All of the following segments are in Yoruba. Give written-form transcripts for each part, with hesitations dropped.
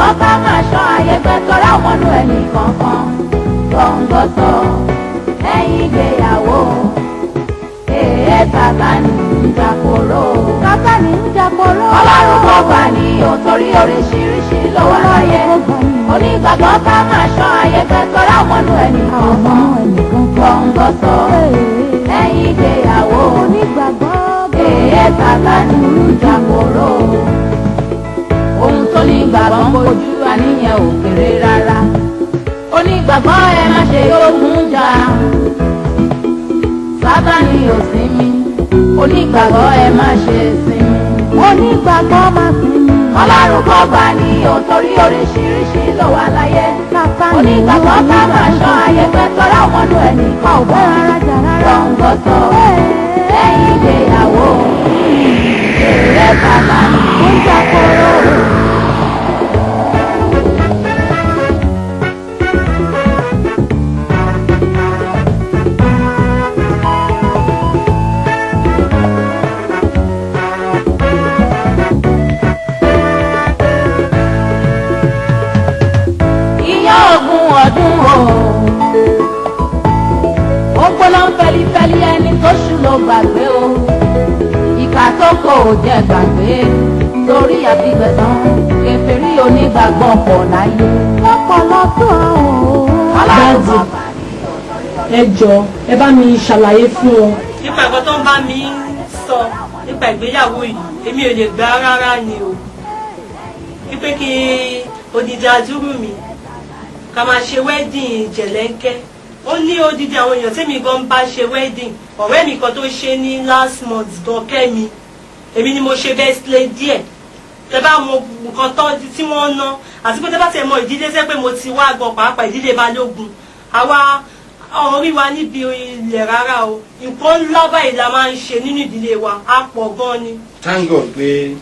onígbàgbọ́ ká máa ṣọ́ ayẹgbẹ́ tọ́ra ọmọnú ẹnì kankan gbọ̀ngọ̀tọ̀ lẹ́yìn ìgbéyàwó Sátánì ń jàkóró. Sátánì ń jàkóró. Ọlọ́run kò gbà ní òtórí oríṣiríṣi ló wà láyé. Onígbàgbọ́ ká máa ṣọ́ ayẹgbẹ́ tọ́ra ọmọnú ẹnì kankan gbọ̀ngọ̀tọ̀ lẹ́yìn ìgbéyàwó. Onígbàgbọ́ Sátánì ń jàkóró. Ohun tó ní gbàgbọ́ ń kojú àníyàn ò kéré rárá. Onígbàgbọ́ ẹ má ṣe yókùn jà. Sátánì ò sinmi. Onígbàgbọ́ ẹ má ṣe sinmi. Onígbàgbọ́ má sinmi. Ọlọ́run kò gbà ní òtórí oríṣiríṣi ló wà láyé. Onígbàgbọ́ ká máa ṣọ́ ayẹgbẹ́ tọ́ra ọmọnú ẹnì kankan gbọ̀ngọ̀tọ̀ lẹ́yìn ìgbéyàwó. Sátánì ń jàkóró. Ó gbóná fẹ́lifẹ́li ẹni tó ṣù ló gbàgbé o. Ìkà tó kò jẹ́ gbàgbé torí àfìgbẹ̀tàn kèfèrí onígbàgbọ́ pọ̀ láyé. Lọ́pọ̀lọpọ̀ ọlọ́run. Ẹ jọ̀ọ́ ẹ bá mi ṣàlàyé fún wọn. Nípa ẹ̀kọ́ tó ń bá mi sọ nípa ìgbéyàwó yìí èmi ò lè gbà rárá ni o. Wípé kí odidi adúrú mi ká máa ṣe wedding jẹ̀lẹ́ńkẹ́. Ó ní odidi àwọn èèyàn tẹ́mi gan bá ṣe wedding. Ọ̀rẹ́ mi kan tó ṣe ní last month gan Kẹ́mi. Èmi ni mo ṣe best lady ẹ̀. Tẹ bá mọ nǹkan tán tí wọ́n ná. Àti pé tẹ bá tẹ mọ ìdílé sẹ́ pé mo ti wá gan pàápàá ìdílé Balógun. Àwa orí wa níbi ilẹ̀ rárá o. Nǹkan ńlá báyìí la máa ń ṣe nínú ìdílé wa. A pọ̀ gan ni. Thank God pé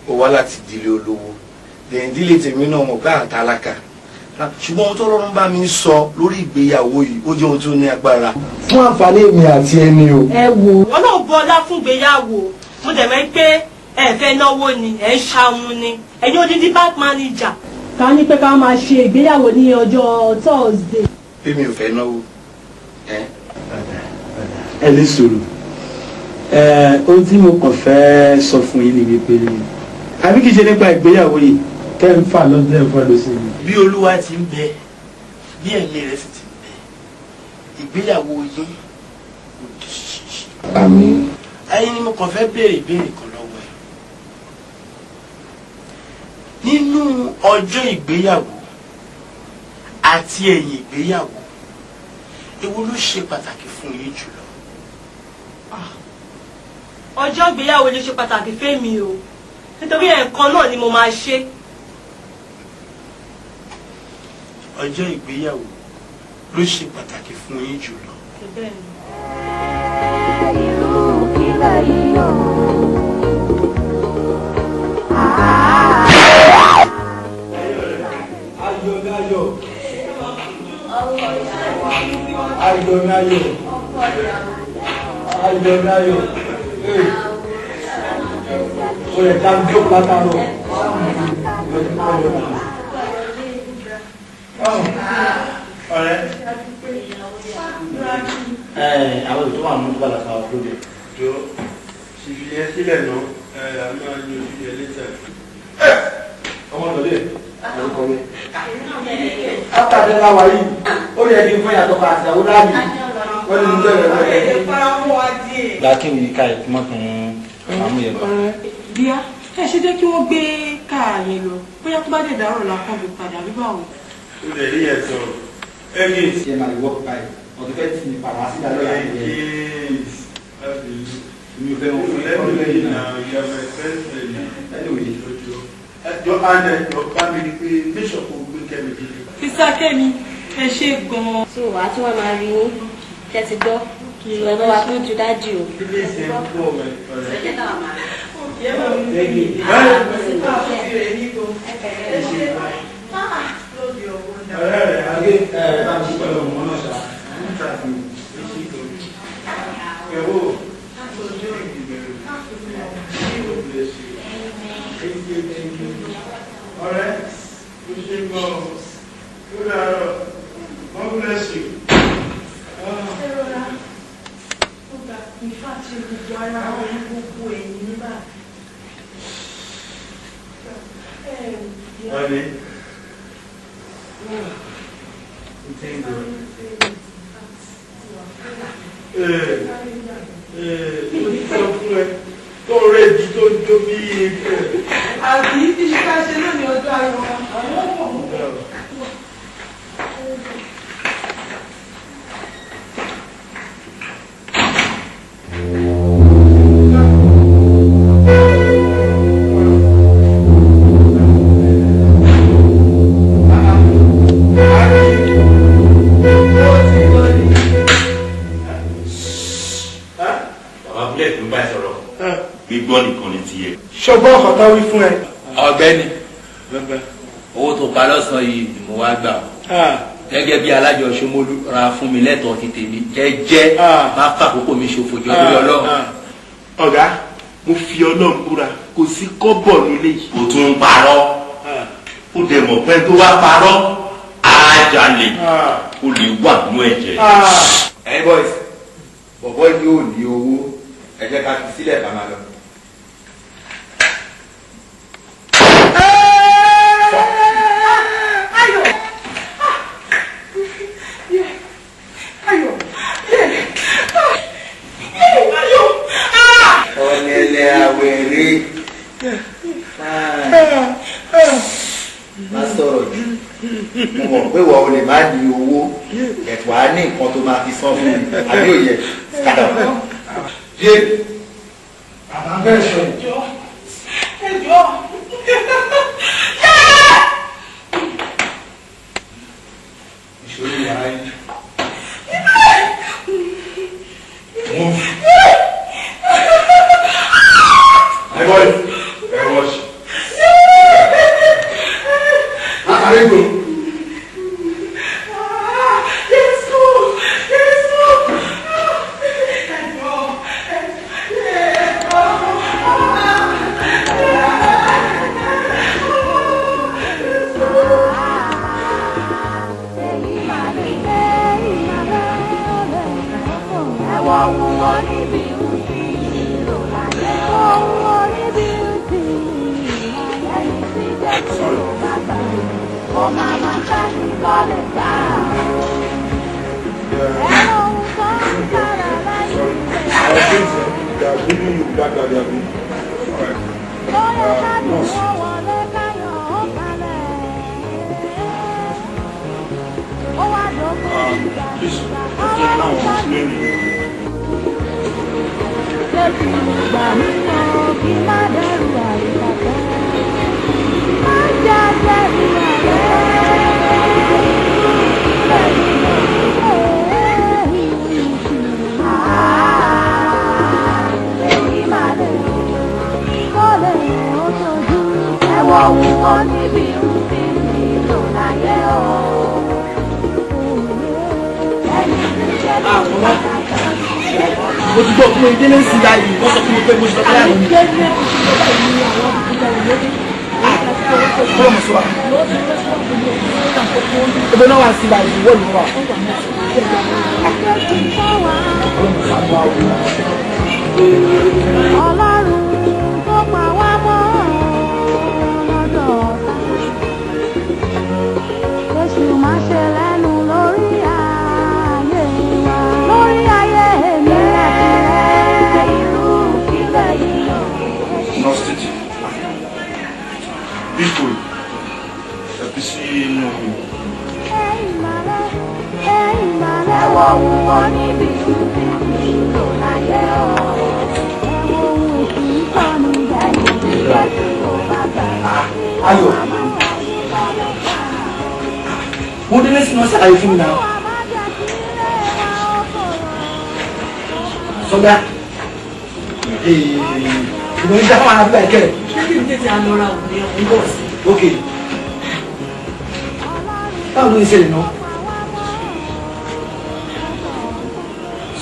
o wá láti ìdílé olówó. Ìdílé tèmi náà mọ̀ pé àtàlákà. Ṣùgbọ́n ohun tó lọ́run bá mi sọ lórí ìgbéyàwó yìí ó jẹ́ ohun tó ní agbára fún àǹfààní èmi àti ẹni o. Ẹ wò. Wọ́n náà bu ọlá fún ìgbéyàwó. Mo dẹ̀ mọ̀ pé ẹ fẹ́ náwó ni ẹ ń ṣàwọn ni ẹ̀yin odidi bank manager. Ká ní pé ká máa ṣe ìgbéyàwó ní ọjọ́ Thursday. Èmi ò fẹ́ náwó. Ẹ lè sọ̀rọ̀. Ohun tí mo kàn fẹ́ sọ fún yín ni wípé àbí kìí ṣe nípa ìgbéyàwó yìí kẹ́ ń fà lọ́dún ẹ̀fọ́ lọ sí i. Bí Olúwa ti ń bẹ bí ẹ̀mí rẹ̀ sì ti ń bẹ ìgbéyàwó yín kò di ṣíṣe. Àmín. Ẹ̀yin ni mo kàn fẹ́ béèrè ìbéèrè kan lọ́wọ́ ẹ̀. Nínú ọjọ́ ìgbéyàwó àti ẹ̀yìn ìgbéyàwó èwo ló ṣe pàtàkì fún yín jùlọ? Ọjọ́ ìgbéyàwó ló ṣe pàtàkì fẹ́mi o nítorí ẹ̀ẹ̀kan náà ni mo máa ṣe. Ọjọ́ ìgbéyàwó ló ṣe pàtàkì fún yín jùlọ. Irú kílẹ̀ yìí o. Ayọ̀. O lè dá mi jókòó látàrọ. Ọ̀rẹ́. Àwọn ètò wà mú gbàgbà sáwà lóde. Jọ ṣìṣì yẹn sílẹ̀ náà a máa lo ṣìṣì yẹn létà. Ọmọ lọ́dẹ orúkọ mi. Látàdé láwa yìí, ó yẹ kí n fún ìyàtọ̀ bá àtìyàwó láàyè. Wọ́n ní mo bẹ̀rẹ̀ lọ́dẹ. Lákì ní ká ìtumọ̀ fún àmúyẹ̀ bá. Bíá, ẹ ṣe jẹ́ kí wọ́n gbé káà yẹn lọ. Bóyá tó bá dé dàárọ̀ lápá mi padà bí báwo. Ó lè rí ẹ̀sọ́. Ẹ̀gì. Ṣé máa lè wọ́pọ̀ báyìí? Ọ̀dọ̀ fẹ́ ti ní padà sí ìdálọ́ yàrá ìyẹn. Mi ò fẹ́ wọn fún ẹ̀kọ́ lẹ́yìn náà. Ẹjọ́ àná ẹ̀jọ̀ bá mi rí pé bíṣọ̀pù gbé Kẹ́mi dìde. Sísá Kẹ́mi, ẹ ṣe gan-an. So wàá tí wọ́n máa rí yín tẹ́ ti gbọ́ ìwé bá wa fún ju dájú o. Ilé ìsìn ń pọ̀ ọ̀rẹ́. Ọ̀rẹ́ rẹ̀ agé bá mi pẹ̀lú ọmọ náà ṣá. Kẹ̀wò. Ọ̀rẹ́. God bless you. Honey. Tó rẹ̀ jí tó jó bí ẹgbẹ́. Àbí ìṣúká ṣe náà ní ọjọ́ ayọ̀ wọn. Gbígbọ́ nìkan ni tiẹ̀. Ṣọgbọ́n ọkọ̀ tó wí fún ẹ. Ọ̀gbẹ́ni owó tó pa lọ́sàn-án yìí ni mo wá gbà gẹ́gẹ́ bí alájọ Ṣómólú ra fún mi lẹ́tọ̀ọ́ ti tèmi jẹ́jẹ́ má fàkókò mi ṣòfò jọ lórí Ọlọ́run. Ọ̀gá mo fi Ọlọ́run búra kò sí kọ́bọ̀ nílé yìí. O tún ń parọ́ ó dẹ̀ mọ̀ pé tó bá parọ́ á jalè ó lè wà nú ẹ̀jẹ̀. Hey boys bọ̀bọ̀ yóò ní owó ẹ jẹ́ ká fi sílẹ̀ ká máa lọ. Ọ̀nẹ̀lẹ̀ àwẹ̀rẹ̀ má sọ̀rọ̀ jù mo mọ̀ pé wọ́n ò lè má ní owó ẹ̀tọ́ á ní nǹkan tó máa fi san fún mi àbí òye sádọ̀. Yé Bàbá bẹ́ẹ̀ sọ Ẹjọ́. ìṣòro yàrá yìí. Hey boy, hey watch. Látàrí gbò. Mo ti gbọ́ fún mi délé sí báyìí wọ́n sọ fún mi pé mo ti lọ bẹ́ẹ̀ ni. Bọ́lá mo sọ wa. Ebe náà wá sí báyìí wọ́n lù wá. Ọlọ́run tó pa wá mọ́ lọ́dọ̀ ọ̀tá. Jésù má ṣe lẹ́nu lórí ayé wa. Lórí ayé mi irú kílẹ̀ yìí. Nostiti. Bíkò ẹbí sí inú mi. Ìmàlẹ́ wo wo níbi ìlú láyé o. Ẹ̀wọ̀n ohun èsì ìtọ́ni ẹ̀yìn tí Jésù kò bá bẹ̀rẹ̀. Ayọ̀ mo délé sí náà ṣàlàyé fún mi náà. Sọgbà ìwé ìjà fún arábíà ìkẹrẹ. Ṣé kí n tètè àlọ́ra òun ní ọ̀hún bọ̀ sí? Ok báwo ló ń ṣẹlẹ̀ náà?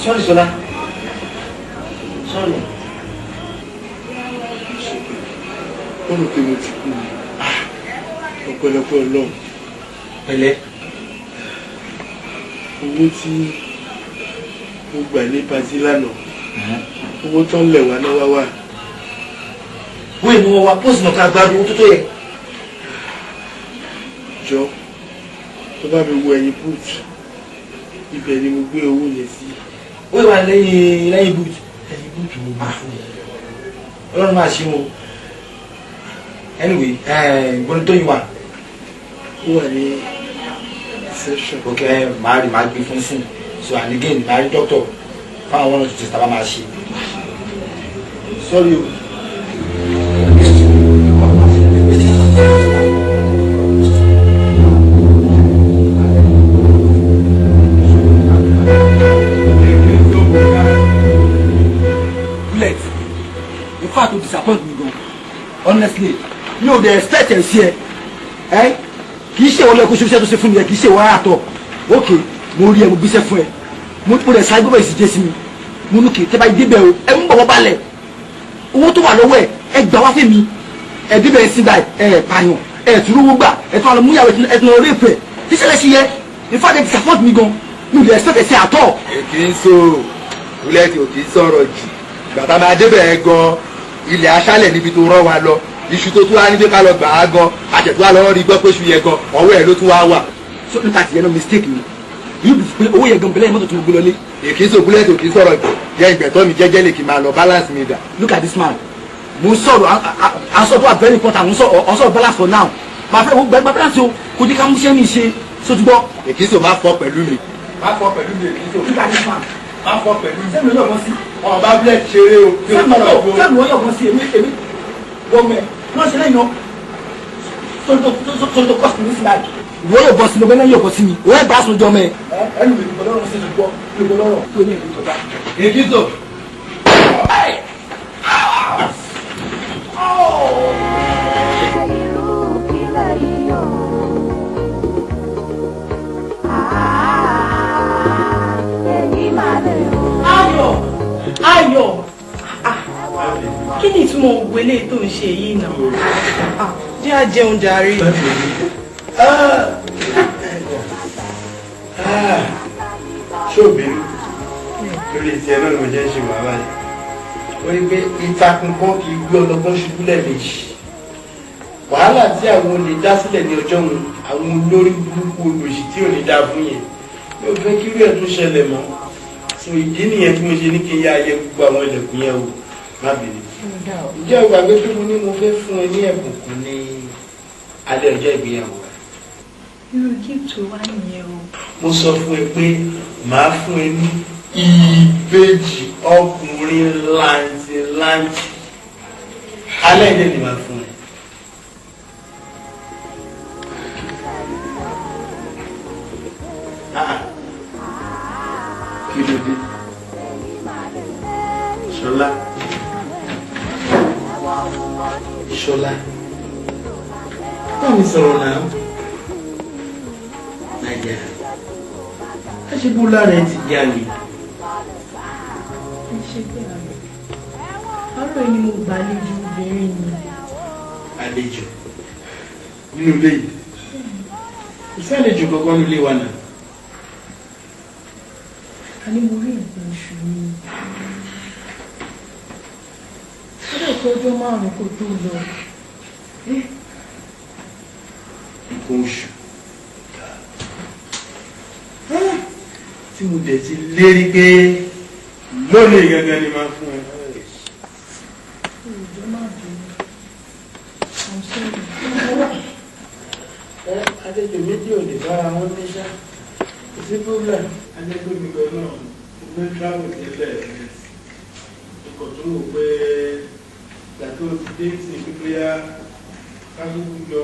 Sọ́ọ̀lì Sọlá sọ́ọ̀lì. Ó rò pé mo ti kú. ọ̀pọ̀lọpọ̀ Ọlọ́run. pẹ̀lẹ́. owó tí mo gbà ní pàtí lánàá owó tó ń lẹ̀ wá náà wá wà. wo ìmú wọn wá pósì náà ká gbádùn owó tó tó yẹ. jọ tó bá mi wo ẹyin boot ibẹ̀ ni mo gbé owó yẹn sí. ó wà lẹ́yìn boot. ẹyin boot mo gbà fún mi. ọlọ́run máa ṣe wọn. anyway gbọ́dọ̀ tó yín wà. ó wà ní reception. ok màá gbé fún sìn so and again màá rí doctor fáwọn ọ̀nà tuntun tàbá máa ṣe. sorry o. bullet in fact o disappoint me gan honestly mi ò dey expect ẹ̀ sí ẹ kì í ṣe ìwọlé ẹ̀kọ́ ṣe tó ṣe fún mi ẹ kì í ṣe ìwọlé àtọ̀ ok mo rí ẹ mo gbéṣẹ́ fún ẹ mo dẹ̀ sáré gbọ́dọ̀ ìsìjẹ́ sí mi mo ní kì í tẹ́bá débẹ̀ o ẹ ń bọ̀ wọ́n balẹ̀ owó tó wà lọ́wọ́ ẹ gbà wá fún mi ẹ débẹ̀ sí báyìí ẹ pààyàn ẹ tún owó gbà ẹ tún àlọ́ múyàwó ẹ tún lọ rí ìpẹ́ tí ṣẹlẹ̀ ṣe yẹ in fact ẹ disappoint mi gan mi ò dey expect ẹ sí àtọ̀. èkì ń so búlẹ́ẹ̀tì ò kì í sọ̀rọ̀ jù bàbá máa débẹ̀ gan ilẹ̀ aṣálẹ̀ níbi tó rán wa lọ iṣu tó tún wá ní pé ká lọ gbà á gan àtẹ̀tún wa lọ́wọ́ rí gbọ́ pé iṣu yẹn gan ọwọ́ ẹ̀ ló tún wá wà. so nípa ti yẹn náà mistake mi yóò bí pé owó yẹn gan bẹ́lẹ̀ mọ́tò tó gbé lọlé. èkì ń so búlẹ́ẹ̀tì ò kì í sọ̀rọ̀ jù yẹ ìgbẹ̀tọ́ mi jẹ́jẹ́ lè kí n máa lọ balance mi dà. look at this man mo ń sọ̀rọ̀ answer tó wà very important mo ń sọ̀rọ̀ balance for now màá fẹ́ gbẹ́gbẹ́ balance o kò ní ká mú iṣẹ́ mi ṣe sójúbọ́. èkì ń so má fọ́ pẹ̀lú mi. má fọ́ pẹ̀lú mi èkì ń so. look at this man má fọ́ pẹ̀lú mi. sẹ́mi yóò bọ́ sí. ọba búlẹ́ẹ̀tì ṣeré o. sẹ́mi yóò bọ́ sí èmi wọ́n mẹ́ wọ́n ṣe lẹ́yìn náà sọ́dọ̀ tó kọ́sì ní sílá ìwọ yóò bọ́ sí lọ́gbẹ́ náà yóò bọ́ sí mi ìwọ ẹ̀ bá sùn jọ mẹ́. ẹnu mi kò lọ́rùn sí ìgbọ́ ìgbọ́ lọ́rùn tó ní ìlú ìjọba. èkì ń so. Ayọ̀ kí ni ìtumọ̀ òwe lè tó ń ṣe yìí náà jẹ́ àjẹun jàre. ṣóòbìrì lórí ìtì ẹ náà ni mo jẹ́ ń ṣe wàhálà yìí ó rí pé ìtakùn kan kì í gbé ọlọ́gbọ́n ṣubú lẹ́ẹ̀mejì wàhálà tí àwọn olè dá sílẹ̀ ní ọjọ́ wọn àwọn olórí burúkú olòṣì tí ò ní dá fún yẹn mi ò fẹ́ kí irú ẹ̀ tún ṣẹlẹ̀ mọ́ so ìdí nìyẹn tí mo ṣe ní kí n yá ayé gbogbo àwọn ilẹ̀kùn yẹn o má bèrè. ǹjẹ́ o gbàgbé pé mo ní mo fẹ́ fún ẹ ní ẹ̀bùn kan ní alẹ́ ọjọ́ ìgbéyàwó rẹ̀. irú gíftù wá nìyẹn o. mo sọ fún ẹ pé màá fún ẹ ní ìbejì ọkùnrin làǹtìlanti alẹ́ ìdẹ́ ni màá fún ẹ. kí ló dé ṣọlá ṣọlá báwo sọ̀rọ̀ náà nàìjà aṣẹ́gbó lára ẹ ti yá mi. ọ̀rọ̀ ẹni mo gbàlejò obìnrin ni. àlejò nínú ilé yìí kò sí àlejò kankan nílé wa náà. a ní mo rí nǹkan oṣù mi. ó lè tó ọjọ́ márùn-ún kó tó lọ. nǹkan oṣù tí mo dẹ̀ ti lérí pé lónìí gangan ni máa fún ẹ. àlejò méjì ò lè bára wọn níṣá kò sí problem àlejò mi gan náà mo gbé travel nílẹ̀ ọkọ̀ tó wò pé gbàtó ti dé sí pípéyà kákúkú lọ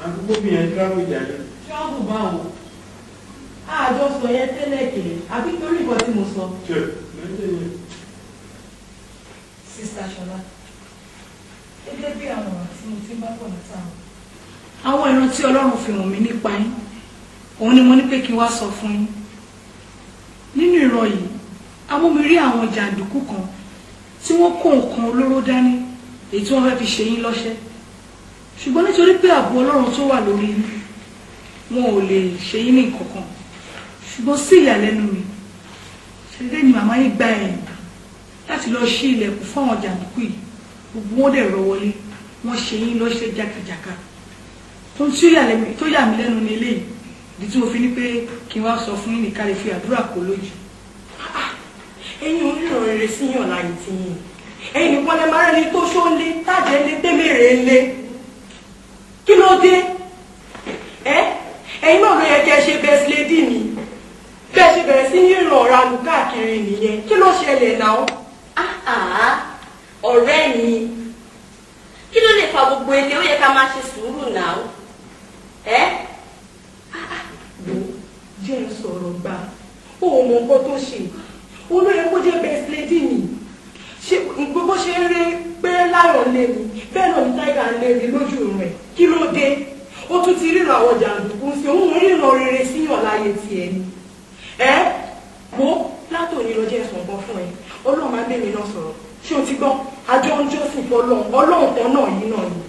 àkókò bí yẹn travel jáde. ṣọ́ọ̀bù báwo àjọ sọ yẹn tẹ́lẹ̀ kéré àbí torí nǹkan tí mo sọ. Sista Ṣọlá gẹ́gẹ́ bí àwọn ọ̀rọ̀ tí mo ti ń bá pọ̀ látàwọn. àwọn ìran tí Ọlọ́run fi hàn mí nípa yín òun ni mo ní pé kí n wá sọ fún yín. nínú ìran yìí amómi rí àwọn jàǹdùkú kan tí wọ́n kó nǹkan olóró dání èyí tí wọ́n fẹ́ fi ṣe yín lọ́ṣẹ́ ṣùgbọ́n nítorí pé ààbò Ọlọ́run tó wà lórí yín wọn ò lè ṣe yín ní kankan ṣùgbọ́n sí ìyàlẹ́nu mi ṣẹlẹ̀ ni màmá yín gba ẹ̀yìn láti lọ ṣí ilẹ̀kùn fún àwọn jàǹdùkú yìí gbogbo wọn dẹ̀ rọ wọlé wọ́n ṣe yín lọ́ṣẹ́ jákèjàká tó yà mí lẹ́nu ní eléyìí ìdí tí mo fi ní pé kí n wá sọ fún yín nìkan lè fi àdúrà kó lójú. ẹ̀yin onírò rere síyàn láyé tí yín ẹ̀yin nìkan lè máa rẹ́ni tó ṣó ń lé tájẹ́ lé tẹ́mẹ̀rẹ̀ ń lé kí ló dé ẹ̀yin náà ló yẹ kẹ́ ṣe best lady mi bẹ́ẹ̀ ṣe bẹ̀rẹ̀ sí ní ìràn ọ̀rá lù káàkiri nìyẹn kí ló ṣẹlẹ̀ náà. ọ̀rẹ́ mi kí ló lè fa gbogbo èdè ó yẹ ká máa ṣe sùúrù náà jẹ́ ń sọ̀rọ̀ gbà ó mọ nǹkan tó ṣe olóyè kó jẹ́ best lady mi gbogbo ṣe ń rí pé láyọ̀ lé mi bẹ́ẹ̀ náà ní táìgà ń lé mi lójú rẹ̀ kí ló dé ó tún ti ríran àwọn jàǹdùkú sí òun ríran rere síyàn láyé tiẹ̀ ni wo látòní lọ jẹ́ ẹ̀sùn kan fún ẹ ọlọ́run máa bèmí náà sọ̀rọ̀ ṣé o ti gbọ́ àjọ ń jọ́sìn fọlọ́run ọlọ́run kan náà yìí náà ni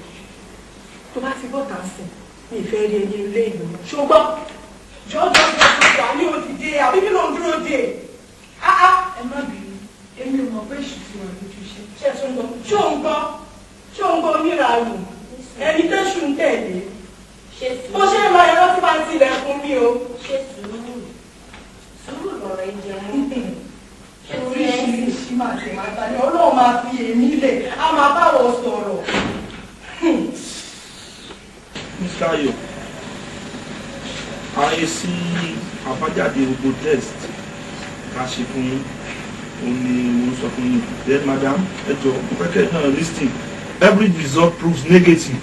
tó bá ti gbọ́ tà sí ní ìfẹ́ rí ẹni ilé ìlú ṣùgbọ́n jọ́jọ́ wà ní òdìdé àbí kí ló ń dúró dé ẹ má bínú èmi ò mọ̀ pé èṣù ti wà lójú iṣẹ́. ṣé ẹ tún gbọ́ ṣó ń gbọ́ onírààlù ẹni tẹ́ṣù ń tẹ̀lé bó ṣe máa yẹ lọ́sí máa ń tilẹ̀ fún mi o. ṣé sùúrù lọ̀rọ̀ ìjẹun oríṣiríṣi máa tẹ̀ máa ta ni ọlọ́run máa fi èmi lẹ̀ á máa báwọ̀ sọ̀rọ̀. Mr. Ayo, ààyè sí àbájáde gbogbo test ká ṣe fún yín òun ni mo sọ fún yín. Then madam ẹ jọ pẹ́kẹ́ náà listing every result proves negative.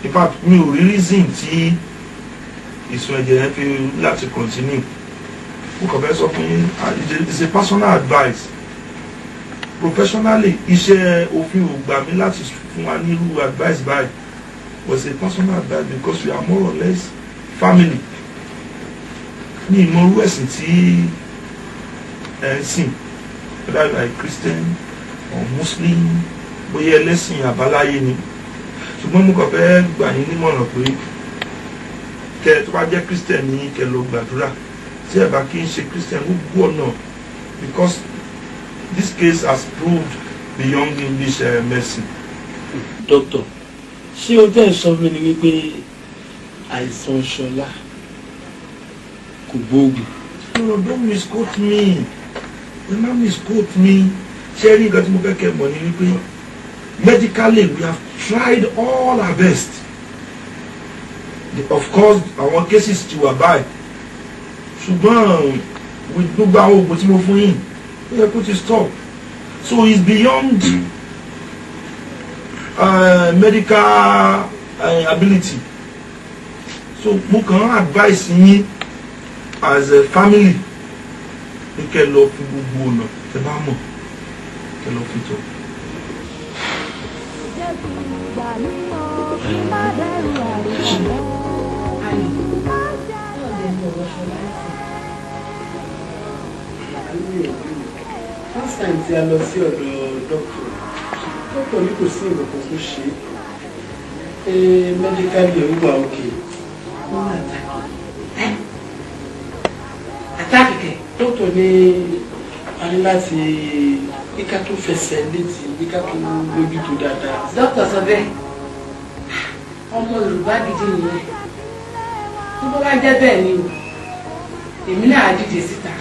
In fact mi ò rí reason tí ìsun ẹ̀jẹ̀ yẹn fi láti continue. Mo kàn fẹ́ sọ fún yín it's a personal advice. Professionally iṣẹ́ òfin ò gbà mí láti fún wa ní irú advice báyìí. Was a personal advice because we are more or less family. Ní ìmọ̀rú ẹ̀sìn tí ẹ̀ ń sìn whether you are a Christian or Muslim bóyá ẹlẹ́sìn àbáláyé ni ṣùgbọ́n mo kàn fẹ́ gbà yín nímọ̀ràn pé kẹ́ tó bá jẹ́ Christian ní kẹ́ lọ gbàdúrà tí ẹ bá kí n ṣe Christian gbogbo ọ̀nà because this case has proved beyond English medicine. Doctor, ṣé o jẹ́ ìsọ fún mi wípé àìsàn Ṣọlá kò gbóògùn? No, don't misquote me. Don't misquote me. Ṣé rí nǹkan tí mo fẹ́ kẹ́ mọ̀ ní wípé medically we have tried all our best. Of course àwọn cases ti wà báyìí ṣùgbọ́n with gbogbo àwọn oògùn tí mo fún yín ó yẹ kó ti stop. So it's beyond medical ability. So mo kàn advice yín as a family ní kẹ́ lọ fi gbogbo ọ̀nà tẹ́ bá mọ̀ kẹ́ lọ fi tọ́. Last time tí a lọ sí ọ̀dọ̀ dọ́kítọ̀ ní kò sí nǹkan kan tó ṣe é medically ó wà òkè. Àtàkì kẹ̀. Dọ́kítọ̀ ní a ní láti kíká tó fẹsẹ̀ létí kíká tó lójú tó dáadáa. Dókítà sọ bẹ́ẹ̀ ọmọ Yorùbá gidi nìyẹn tó bá wá jẹ́ bẹ́ẹ̀ ni o èmi náà á dìde síta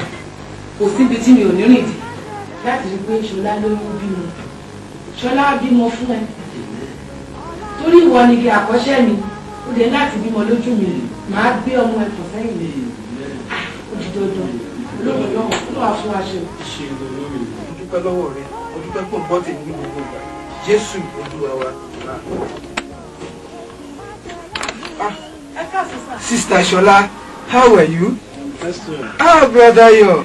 kò síbi tí mi ò ní rìn dé láti rí pé Ṣọlá lóyún bímọ Ṣọlá bímọ fún ẹ torí ìwọ ni kí àkọ́ṣẹ́ mi ó dé láti bímọ lójú mi màá gbé ọmọ ẹ pọ̀ sẹ́yìn mi ó di dandan olóògùn náà ló wà fún wa ṣe. Mo dúpẹ́ lọ́wọ́ rẹ mo dúpẹ́ pọ̀ gbọ́ tèmi ní gbogbo ìgbà Jésù Olúwa wa. Sister Shola, how are you? Ah, brother yo.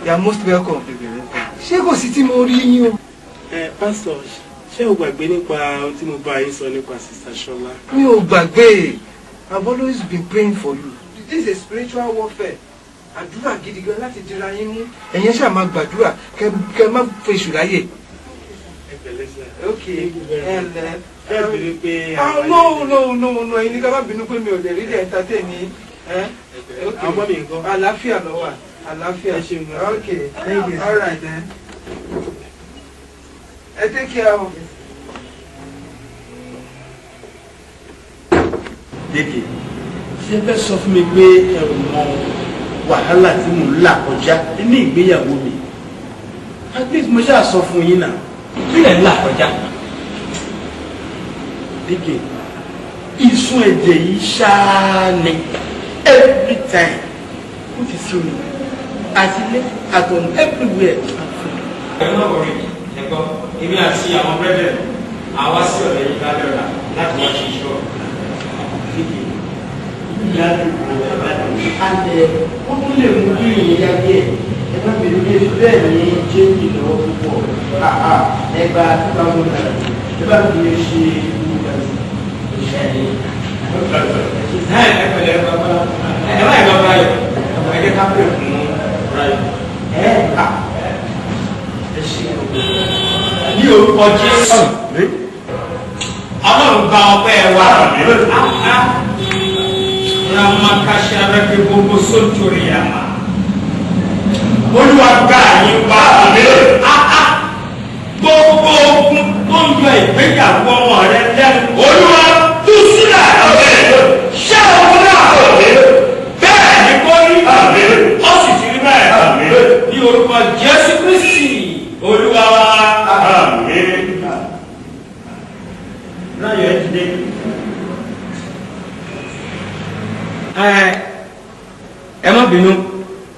You are most welcome. Ṣé kò sí tí mo rí yín o? Pastor, ṣé o gbàgbé nípa ohun tí mo bá yín sọ nípa Sister Shola? Mi ò gbàgbé. I've always been praying for you. This is a spiritual warfare. Àdúrà gidi gan láti dira yín mú. Ẹ̀yin ṣáà máa gbàdúrà kẹ́ má fèsù láyè. Ẹ pẹ̀lẹ́ sà. Okay. no ẹ̀yin ní ká má bínú pé mi ò lè rí lè entertain ní ọmọ mi nǹkan àlàáfíà ló wà àlàáfíà okay all right then ẹ take care o. Dédé ṣé fẹ́ sọ fún mi pé ẹ̀rù mọ wàhálà tí mò ń là kọjá ní ìgbéyàwó mi at least mo ṣáà sọ fún yín náà kí lẹ̀ ń là kọjá. Dédé ìsun ẹ̀jẹ̀ yìí ṣáá ni every time ó ti sí omi àti ilé àtọ̀nù everywhere. ẹ̀rọ náà wọ̀nyí ẹ̀kọ́ èmi àti àwọn bẹ́ẹ̀ àwa sí ọ̀rẹ́ yìí lálẹ́ ọ̀la láti wá ṣe iṣẹ́ ọ̀rọ̀. Ìyá rẹ̀ kò bá alẹ́ wọ́n tún lè mú kí ìyẹn yá díẹ̀ ẹ bá bèrè bí ebi bẹ́ẹ̀ ní jẹ́ǹkì lọ́wọ́ púpọ̀ ẹgbà 2000 naira ẹ bá fi ṣe ìlú ìgbàsí iṣẹ́ yìí. ẹ pẹ̀lẹ́ ẹ bá ìgbà báyọ̀ ẹ jẹ́ ká pè fún ráyọ̀. ẹ ṣe ní orúkọ Jésù Ọlọ́run gba ọpẹ́ wa ramakasha rẹ gbogbo sóńtorí àmà Olúwa gba yín wá gbogbo ogun tó ń yọ ìgbéyàwó ọmọ rẹ lẹ́nu Olúwa tú sílẹ̀ ṣé ogun náà bẹ́ẹ̀ ni kò rí ó sì ti rí bẹ́ẹ̀ ní orúkọ Jésù Kristi Olúwa wa. Ráyọ̀ ẹ dìde. Ẹ má bínú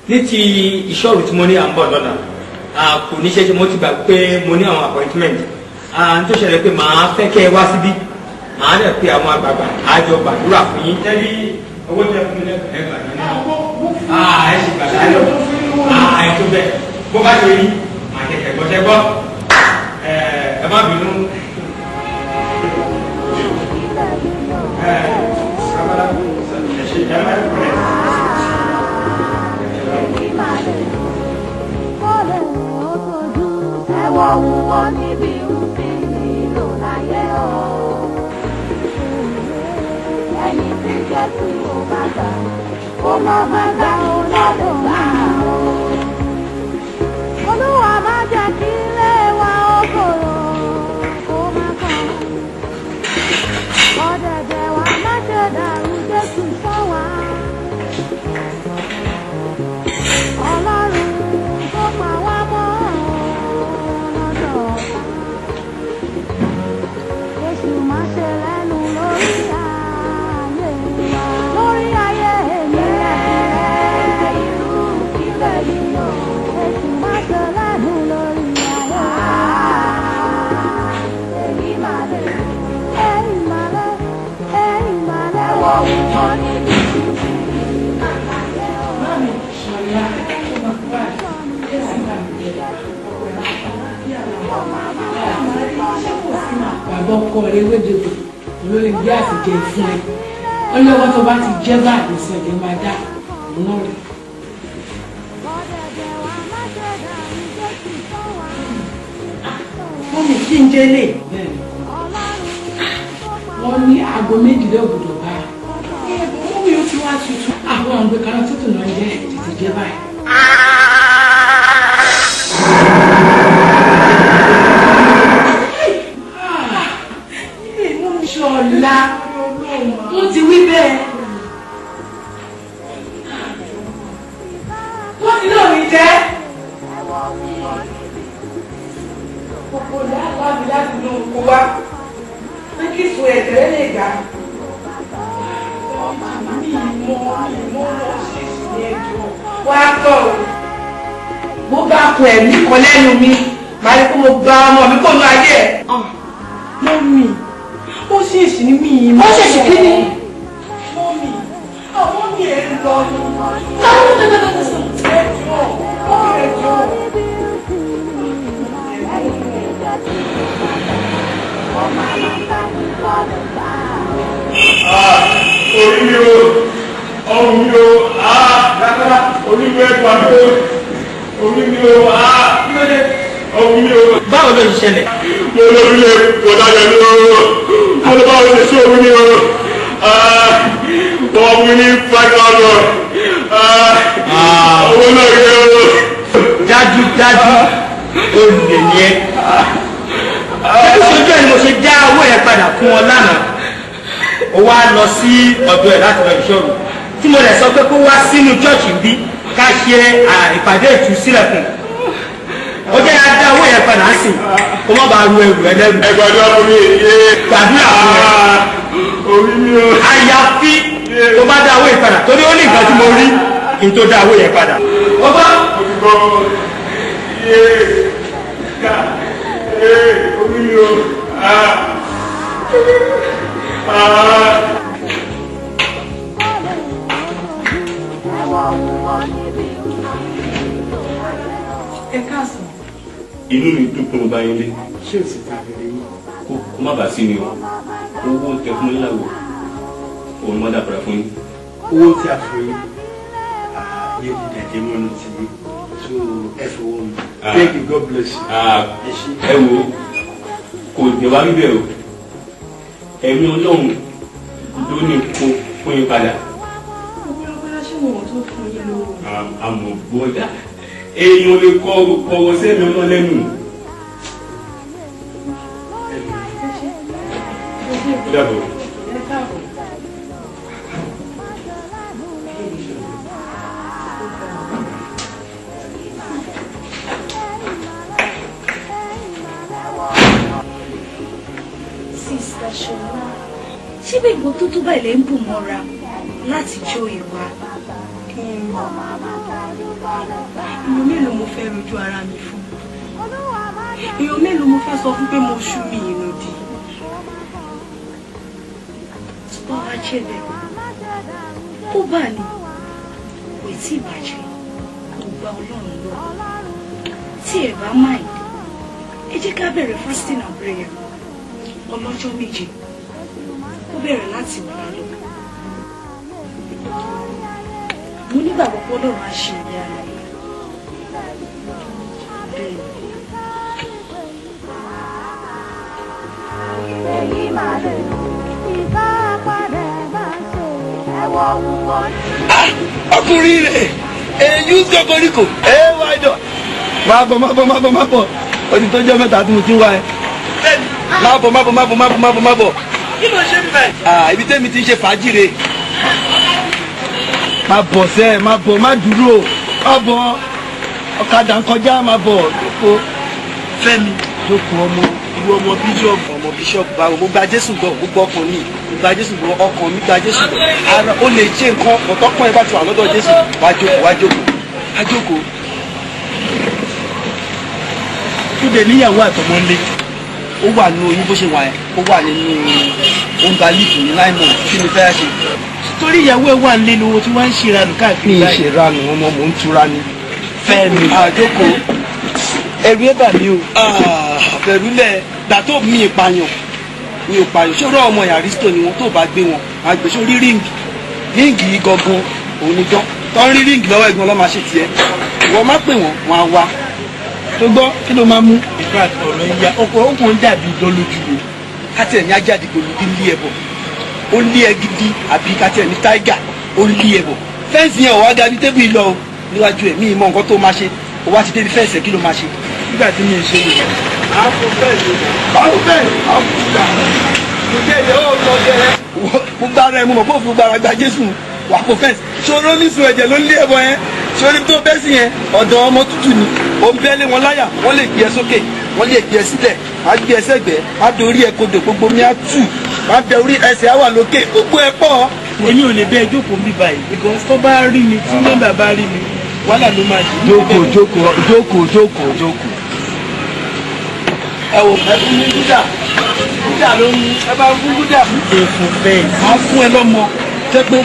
ní ti ìṣọ́rù tí mo ní à ń bọ̀ lọ́nà kò ní ṣe mo ti gbà pé mo ní àwọn appointment n tó ṣẹlẹ̀ pé màá fẹ́ kẹ́ ẹ wá síbí màá dẹ̀ pé àwọn àgbààgbà àjọ gbàdúrà fún yín. tẹ́lí owó tẹ fún mi lẹ́kọ̀ọ́ ẹ gbà mí náà ẹ sì gbà láyọ̀ ẹ tó bẹ́ẹ̀ bó bá ṣe rí màá kẹ̀kẹ́ gbọ́dẹ́ gbọ́ ẹ má bínú. Ẹ̀wọ̀ wúwo níbi òfin nílò láyé o. Ẹni tí Jésù ò bá gbà, ó mọ máa gbà ó lọ́dọ̀ gbà o. Olúwa má jẹ́ kí ilé wa ó kòrò kó má kàn. Ọ̀dẹ̀dẹ̀ wa má ṣe dàrú Jésù sọ wá. Ọlọ́run tó pa wá mọ́ lọ́dọ̀. Jésù má ṣe lẹ́nu lórí ayé wa. Lórí ayé mi irú kílẹ̀ yìí o. Jésù má ṣe lẹ́nu lórí ayé wa. Èyí máa lè, èyí máa lè, èyí máa lè wọ wúwo níbi bàbá ọkọ rẹ wédèwé olórí bí àtijọ́ fún ẹ ọlọ́wọ́ tó bá ti jẹ́ báyìí sí ẹ̀jẹ̀ máa dá òun náà rẹ̀. wọ́n ní kí n jẹ́ lè wọ́n ní aago méjìlá òbúdọ̀ bá wọ́n mi ó ti wá tuntun àwọn àgbẹ̀ kan tuntun náà jẹ́ tètè jẹ́ báyìí. Ṣọlá wọ́n ti wí bẹ́ẹ̀ wọ́n ti náà rí jẹ́ gbogbo ìyá mi láti inú oko wá pé kí sùn ẹ̀jẹ̀ lè gbà ní ìmọ̀ ṣèṣì ẹjọ́ wá tọ̀ bó bá kọ ẹ̀mí kan lẹ́nu mi màá rí kó mo gba ọmọ mi kò ní ayé ẹ̀ mọ́mì ó ṣèṣì ní mí yìí ó ṣèṣì kí ni mọ́mì àwọn mi ẹ̀ ń lọ ní ẹjọ́ orí mi o ọrùn mi o dáadáa orí mi ẹ̀kọ́ àdó orí mi o kí ló dé ọ̀hún mi o. báwo ló ṣe ṣẹlẹ̀. mo lọ sílé ọ̀dájà ní ọ̀rọ̀ mo lọ bá wọn ṣe sí òun ní ọ̀rọ̀ wọ́n mú ní 5,000 owó náà rí ọ̀rọ̀. dájúdájú olè ni ẹ. ṣojú ẹ̀ ni mo ṣe já owó yẹn padà fún ọ lánàá ó wá lọ sí ọ̀dọ̀ ẹ̀ láti lọ ìṣòro tí mo lè sọ pé kó wá sínú chọ́ọ̀chì bí ká ṣe ìpàdé ìtúsílẹ̀ fún ó jẹ́ adá owó yẹn padà sí kó má bàa ru ẹrù ẹlẹ́rù. ẹgbàdúrà fún mi. gbàdúrà fún orí mi o. àyàfi tó bá dá owó yẹn padà torí ó ní nǹkan tí mo rí kí n tó dá owó yẹn padà. ó bá. mo ti gbọ́ orí mi o. ẹ káàsán. inú mi dùn pé mo bá yín lé. ṣé o sì ta abẹ́rẹ́ yìí. kó má bàa sí ni o owó tẹ fún yín láwọ òun má dàbọ̀rà fún yín. owó tí a fún yín yóò di dàdé mọ́nú ti yín so ẹ fowó mi. thank you God bless you. ẹ wo kò jẹ wá bíbẹ̀ o ẹ̀mí ọlọ́run ló ní kó fún yín padà. ọ̀pọ̀lọpọ̀ ṣé wọn tó fún yín lówó. àmọ́ gbọ́dá èèyàn lè kọ̀wọ́ sẹ́mi ọlọ́ lẹ́nu. Dàbọ̀. Sista Ṣọlá, ṣé bí ìgbó tó tó báyìí lè ń bù mọ́ra láti jó ìwà? èèyàn mélòó mo fẹ́ rojú ara mi fún èèyàn mélòó mo fẹ́ sọ fún pé mo ṣú mi inú di. Bọ́lá jẹ́bẹ̀ ó bà ní kò tí ì bàjẹ́ kò gba Ọlọ́run lọ. Tí ẹ bá mind ẹ jẹ́ ká bẹ̀rẹ̀ fasting and prayer ọlọ́jọ́ méje ó bẹ̀rẹ̀ láti wà lọ. Mo nígbàgbọ́ pé Ọlọ́run á ṣe ìyá rẹ̀. Èyí máa lè ìfá padà bá ṣe ẹ̀wọ̀ wúwo. Ọkùnrin rẹ̀ èyí ń jọkọríkò wáyé dọ̀. Má bọ̀ odi tó jẹ́ mẹ́ta tí mo ti ń wá ẹ. Má bọ̀. kí ló ṣe ń bẹ̀. Ibi tẹ́mi ti ń ṣe fàájì rè. Má bọ̀ sẹ́ má bọ̀ má dúró má bọ̀ ọ̀kadà ń kọjá má bọ̀ jókòó. Fẹ́mi jókòó ọmọ bíṣọ̀bù báwo mo gba Jésù gbọ́ mo gbọ́ ọkàn mi mo gba Jésù gbọ́ ọkàn mi gba Jésù gbọ́ ara ó lè ṣe nǹkan ọ̀tọ́kùn ẹ̀ bá ti wà lọ́dọ̀ Jésù wá jókòó. Túndé níyàwó àtọmọ ńlé ó wà nínú oyún bó ṣe wà ẹ́ ó wà nínú oúnjẹ lífù ní 9 months kí ni fẹ́ ṣe. torí ìyàwó ẹ wà nílé lówó tí wọ́n ń ṣe ìranù káàkiri mi ì ṣe ìranù ọmọ mò ń tura ni. Fẹ́mi àjókòó ẹrù ẹ bà mí o bẹ̀rù lẹ̀ gbà tó mi ìpààyàn ṣọ́rọ́ ọmọ Àrísítò ni wọn tó bá gbé wọn àgbèsò rí ríǹgì yìí gangan òun ni dán tó ń rí ríǹgì lọ́wọ́ ẹ̀gbọ́n lọ́ máa ṣe tiẹ̀ ìwọ má pè wọ́n wọn á wá tó gbọ́ kí ló máa mú. ìfẹ́ àtọ̀rọ̀ ìyá ọkùnrin dàbí idán lójú mi. káti ẹ̀ ní ajáde gbòòlù bí lé ẹ bọ̀ ó lé ẹ gidi àbí káti ẹ̀ ní táìgà ó lé ẹ bọ̀ fẹ́ǹsì yẹn ò wá ga bí tébù yìí lọ o níwájú ẹ̀ mí ìmọ̀ nǹkan tó máa ṣe ó wá ti débi fẹ́ǹsì ẹ̀ kí ló máa ṣe. nígbà tí mi ò ṣe nìyẹn. gbogbo ara ẹ mo mọ̀ kó fi gbogbo ara gba Jésù wà kó fẹ́ǹsì ṣòro nísun ẹ̀jẹ̀ ló lé ẹbọ yẹn ṣòro tó bẹ́ sí yẹn ọ̀dọ̀ ọmọ tútù ni ó ń bẹ́lẹ̀ wọn láyà wọ́n lè gbé ẹ sókè wọ́n lè gbé ẹ sílẹ̀ á gbé ẹ sẹ́gbẹ̀ẹ́ á dorí ẹ kodò gbogbo mi á tù á bẹ orí ẹsẹ̀ á wà lókè gbogbo ẹ pọ̀. èmi ò lè bẹ jókòó mi báyìí because tó bá rí mi tí mẹ́mbà bá rí mi wàhálà ló máa ṣe. jókòó. ẹ wò ẹ fún mi gúdà ló ń ẹ bá fún gúdà. èèfù bẹ́ẹ̀. wọ́n á fún ẹ lọ́mọ tẹ́gbẹ́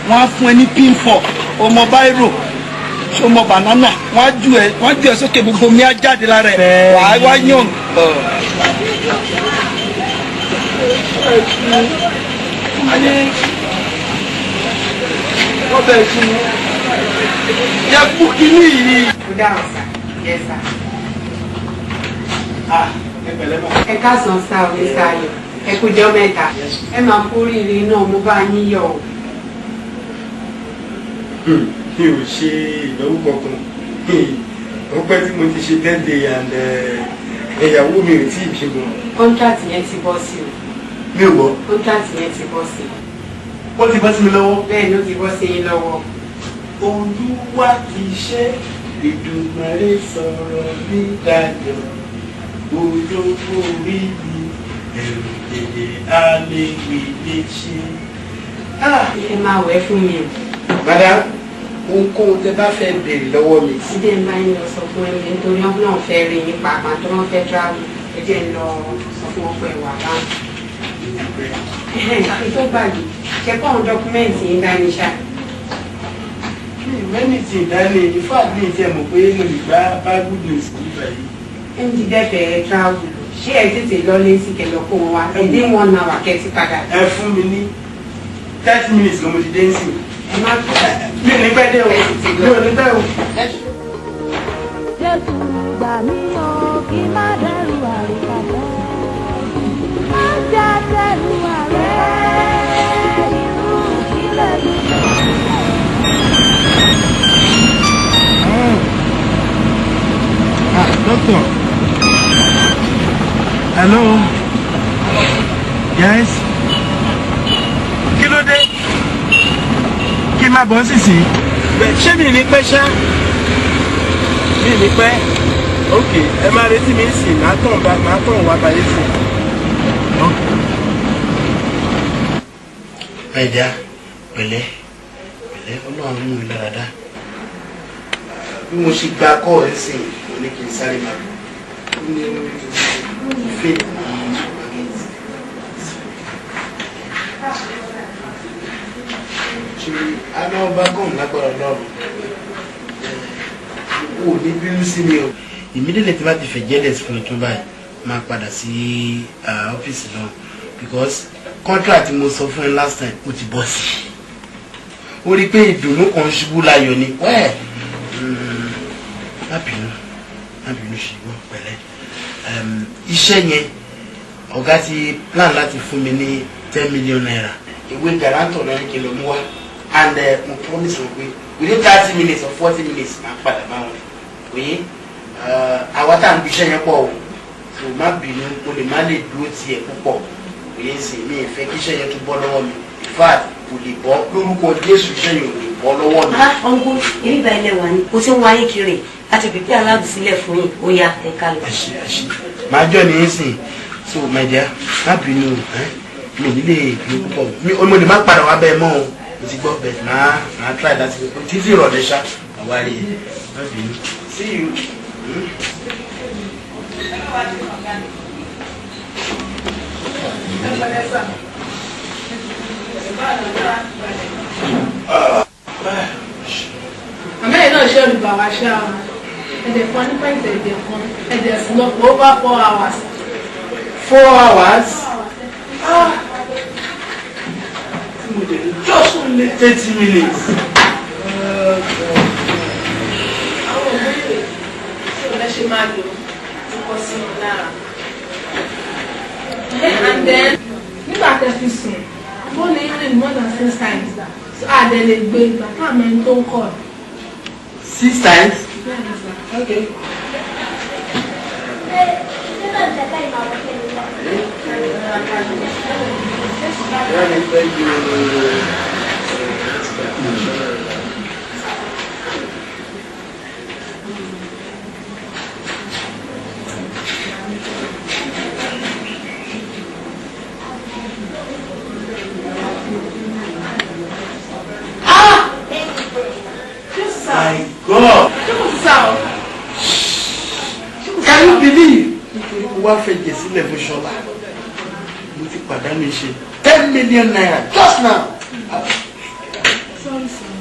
wọ́n á fún ẹ ní pínfọ̀ ọmọ báírò ọmọ banana wọ́n á ju ẹ sókè gbogbo mi á jáde lára ẹ wàá wá yàn. ọbẹ̀ ìṣúná yẹ kú kínní yìí. Good answer. Yes, sir. ẹ káàsán sá o mr ayọ̀ ẹ kú jọ́ mẹ́ta ẹ máa kú oríire náà mo bá yín yọ̀ o. mi ò ṣe ìnáwó kankan ó pẹ́ tí mo ti ṣe birthday and ìyàwó mi ò tí ì bímọ. kọ́ńtàtì yẹn ti bọ́ sí o. mi ò gbọ́. kọ́ńtàtì yẹn ti bọ́ sí. ó ti bọ́ sí mi lọ́wọ́. bẹ́ẹ̀ ló ti bọ́ sí yín lọ́wọ́. Olúwa ti ṣe Èdùmàrè sọ̀rọ̀ mi dayọ̀ olówó orí mi ẹ̀rù dèdè àléwì lè ṣe. ẹ máa wẹ̀ fún mi o. madam ohunkóhun tẹ bá fẹ́ béèrè lọ́wọ́ mi. sídẹ̀ ń bá yín lọ sọ fún ẹni nítorí wọn náà fẹ́ rí yín pàápàá tó wọ́n fẹ́ travel ẹ jẹ́ ń lọ sọ fún wọn pé wà báńkì. ètò báyìí ṣe kọ́ àwọn dọ́kúmẹ́ǹtì yín dání ṣá. mẹ́nìtì ìdálé ifá mi ti ẹ̀ mọ̀ pé mo lè gbá bible news nígbà yìí. ẹ ń jíjẹ́ fẹ́ travel ṣé ẹ tètè lọ lé sí kẹlọ kó wọn wá ẹ dé 1 hour kẹtí padà. ẹ fún mi ní 30 minutes ló mo ti dé ń sìn. ẹ má tó mi ò ní pẹ́ dé o mi ò ní pẹ́ o. Jésù gbà mí o kí má dẹrù àríkàtà má já dẹrù àrẹ irú kílẹ̀ mi. Doctor. Hello. Yes. Kí ló dé? Kí n máa bọ̀ sísì. Ṣé mi ní pẹ́ ṣá? Mi ní pẹ́. Ok, ẹ máa retí mi sí, máa tàn wá báyìí sí. Ẹ̀dá pẹ̀lẹ́ Ọlọ́run mú mi lára dá. Bí mo ṣe gba kọ́ ẹ̀ sìn ní kí n sáré máa ní ìfẹ́ ṣe aná ọba gọ́ọ̀mù lágbára Ọlọ́run ò ní bínú sí mi o. Immediately tí wọ́n ti fẹ́ jẹ́lẹ̀ fún mi tó báyìí máa padà sí ọ́fíìsì náà because contract mo sọ fún ẹ last time ó ti bọ́ sí ó rí i pé ìdùnnú kan ṣubú láyọ̀ ni wẹ́ẹ̀ má bínú ṣùgbọ́n pẹ̀lẹ́ iṣẹ́ yẹn ọ̀gá ti plan láti fún mi ní 10 million naira ìwé guarantor náà ní kí n lọ mú wá and mo promise wọn pé within 30 minutes or 40 minutes máa padà bá wọn òye àwa tá à ń bí iṣẹ́ yẹn pọ̀ o so má bínú o lè má lè dúró tiẹ̀ púpọ̀ òye ń sìn mí ìfẹ́ kí iṣẹ́ yẹn tún bọ́ lọ́wọ́ mi in fact kò lè bọ́ lórúkọ Jésù iṣẹ́ yẹn ò lè bọ́ lọ́wọ́ mi. ọ̀nkú ìrìbà ilẹ̀ wà ní o ti ń wáyé kiri láti pèpè aláàbùsílẹ̀ fún yín ó yá ẹ̀ka lọ. máa jọ ní í sìn so my dear má bínú mi nílé ìlú púpọ̀ mo lè má padà wá bẹ́ẹ̀ mọ́ o mo ti gbọ́ bẹ́ẹ̀ máa try láti pé títí ìrọ̀lẹ́ ṣá àwárí ẹ̀ má bínú see you. àmọ́ ẹ̀ náà ṣe olùgbà wá ṣá o ẹ̀dẹ̀ kan nípa ìtẹ̀ẹ̀dẹ̀ kan ẹ̀dẹ̀ sì lọ pé over 4 hours. 4 hours? Just only 30 minutes. àwọn òbí rẹ̀ ṣé o lẹ́ ṣe máa lò ó kọ́ sí wọn lára. and then nígbà tẹ́ fi sùn fóònù yín rìn more than 6 times so àdẹ lè gbé ìgbà táàmù ẹni tó ń kọ́ ẹ̀. 6 times? Okay. My God! Can you believe? Wá fẹ́ jẹ sílẹ̀ fún Ṣọlá. Mo ti pàdánù iṣẹ́ 10 million naira just now. Sorry, sir.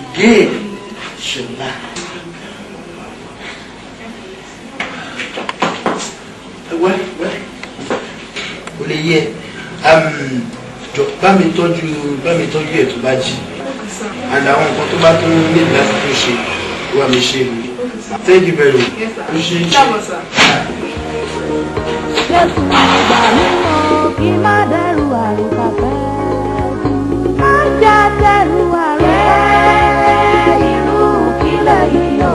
Again, Ṣọlá. Wẹ́ o lè yẹ jọ bá mi tọ́jú ẹ̀ tó bá jí. And àwọn nǹkan tó bá tún ní láti tún ṣe wà mí ṣe Thank you very much. Yes, sir. Appreciate you. Come on, sir. Jésù ìgbà mímọ́ kí má dẹ́rù àrùkàfẹ́. Má já dẹ́rù àrùkàfẹ́. Irú kílẹ̀ yìí o.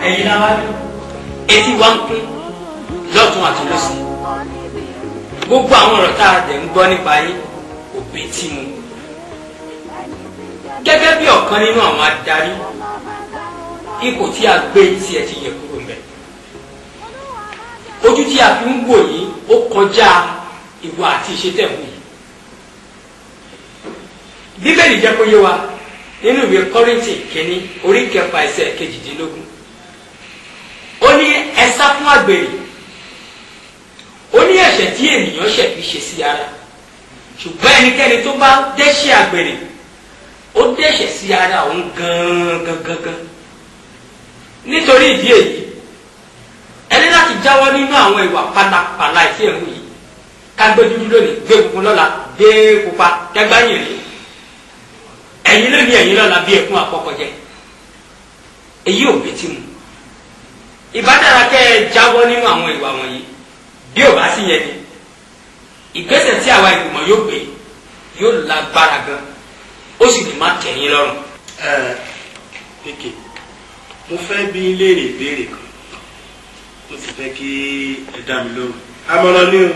Ẹ̀yin náà wá etí wá ń pín lọ́tún àti lọ́sìn. Gbogbo àwọn ọ̀rọ̀ tá a dẹ̀ ń gbọ́ nípa yín òbí tí mu. Gẹ́gẹ́ bí ọ̀kan nínú àwọn adarí, ipò tí a gbé tí ẹ ti yẹ kúrò mẹ́. Ojú tí a fi ń wò yín ó kọjá ìwà àti ìṣetẹ̀wò yìí. Bíbélì jẹ́ kó yé wa nínú ìwé Kọ́ríńtì kìíní orí 6 ẹsẹ̀ 18. Ó ní ẹ sá fún àgbèrè. Ó ní ẹ̀ṣẹ̀ tí ènìyàn ṣẹ̀ fi ṣe sí ara. Ṣùgbọ́n ẹnikẹ́ni tó bá dẹ́ṣẹ̀ àgbèrè ó dẹ́ṣẹ̀ sí ara òun gangan. Nítorí ìdí èyí ẹni láti jáwọ́ nínú àwọn ìwà pálapàla ìtí ẹ̀hún yìí. Ká gbé dúdú lónìí, gbé funfun lọ́la, gbé pupa, kẹgbáyìn rí. Ẹ̀yin lónìí ẹ̀yin lọ́la bí ẹkún àpọ̀kọ̀jẹ. Èyí ò bí tí mu. Ìbádára kẹ́ ẹ jáwọ́ nínú àwọn ìwà wọ̀nyí. Bí ò bá sí yẹn ni ìgbésẹ̀ tí àwa ìgbìmọ̀ yóò gbé yóò lágbára gan, ó sì lè má tẹ̀yìn lọ́rùn. Pékè, mo fẹ́ bí léèrè ìbéèrè kan, mo sì fẹ́ kí ẹ dá mi lóhùn. Àmọ̀ràn ni o.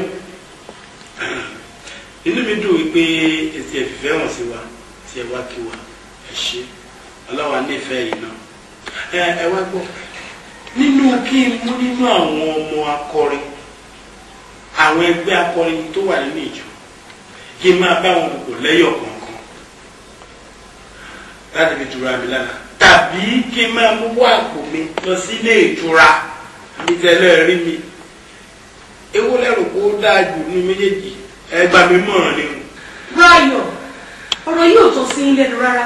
Inú mi dùn wípé èsì ẹ̀fìfẹ́ hàn sí wa tí ẹ wá kí wa ẹ ṣe ọlọ́wà nífẹ̀ẹ́ yìí náà. Ẹ wá gbọ́ nínú kí n mú nínú àwọn ọmọ akọrin, àwọn ẹgbẹ́ akọrin tó wà nínú ìjọ, kí n máa bá wọn kò lẹ́yọ̀ kọ̀ọ̀kan láti fi tura mi lára, tàbí kí n máa mú wá àpò mi lọ sí ilé ìtura mi tẹ́lẹ̀ rí mi. Èwo lẹ́rù kó dáa jù ní méjèèjì, ẹ gbà mí mọ̀ràn ni. Báyọ̀, ọ̀rọ̀ yìí ò tọ́ sí yín lẹ́nu rárá.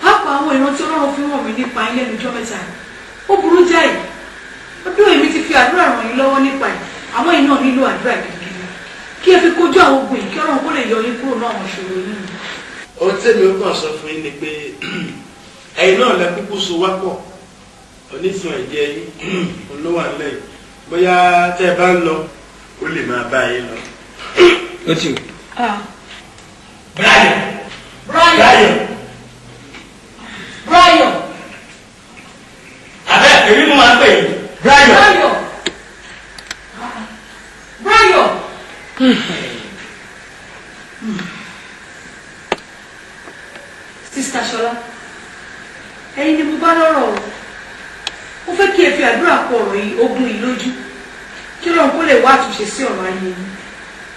Pápá àwọn ìrántí Ọlọ́run fi hàn mí nípa yín lẹ́nu ọjọ́ mẹ́ta. Ó burú jáì. Ọdún èmi ti fi àdúrà ràn yín lọ́wọ́ nípa ẹ̀. Àwọn yìí náà nílò àdúrà gidigidi. Kí ẹ fi kojú àwọn ogun yìí kí Ọlọ́run kó lè yọ yín kúrò náà àwọn ìṣòro yìí. Ohun tẹ́mi ó kàn sọ fún yín ni pé ẹ̀yin náà lẹ kúkú so wá pọ̀. Onísùn ẹ̀jẹ̀ yín olówó àlẹ́ yìí. Bóyá tẹ́ ẹ bá ń lọ, ó lè máa bá yín lọ. Ó ti wù. Brian. Abẹ́ èmi mo máa ń pè yín. Brian. Sista Ṣọlá, ẹ̀yin ni mo bá lọ́rọ̀ o. Mo fẹ́ kí ẹ fi àdúrà kọ ọ̀rọ̀ yìí ogun yìí lójú. Kí Ọlọ́run kó lè wá àtúnṣe sí ọ̀rọ̀ ayé yìí.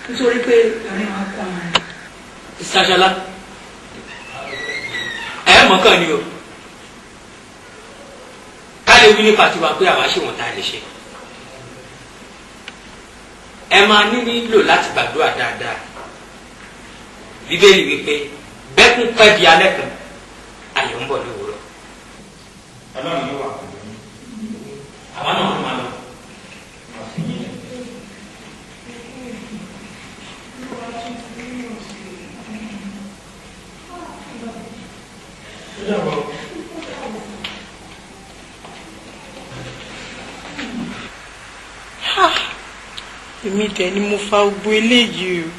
Nítorí pé ìrìn wa kọ́ ara rẹ̀. Sista Ṣọlá, ẹ mọ̀ kàn ni o. Ká lè wí nípa tiwa pé àwa ṣe wọ̀n tá a lè ṣe. Ẹ máa nílò láti gbàdúrà dáadáa. Bíbélì wípé bẹ́kún pẹ́ di alẹ́ kan, ayọ̀ ń bọ̀ lówùúrọ̀. Ọlọ́run ló wà pẹ̀lú yín. Àwa náà ló máa lọ. Èmi dẹ̀ ni mo fa gbogbo eléyìí o.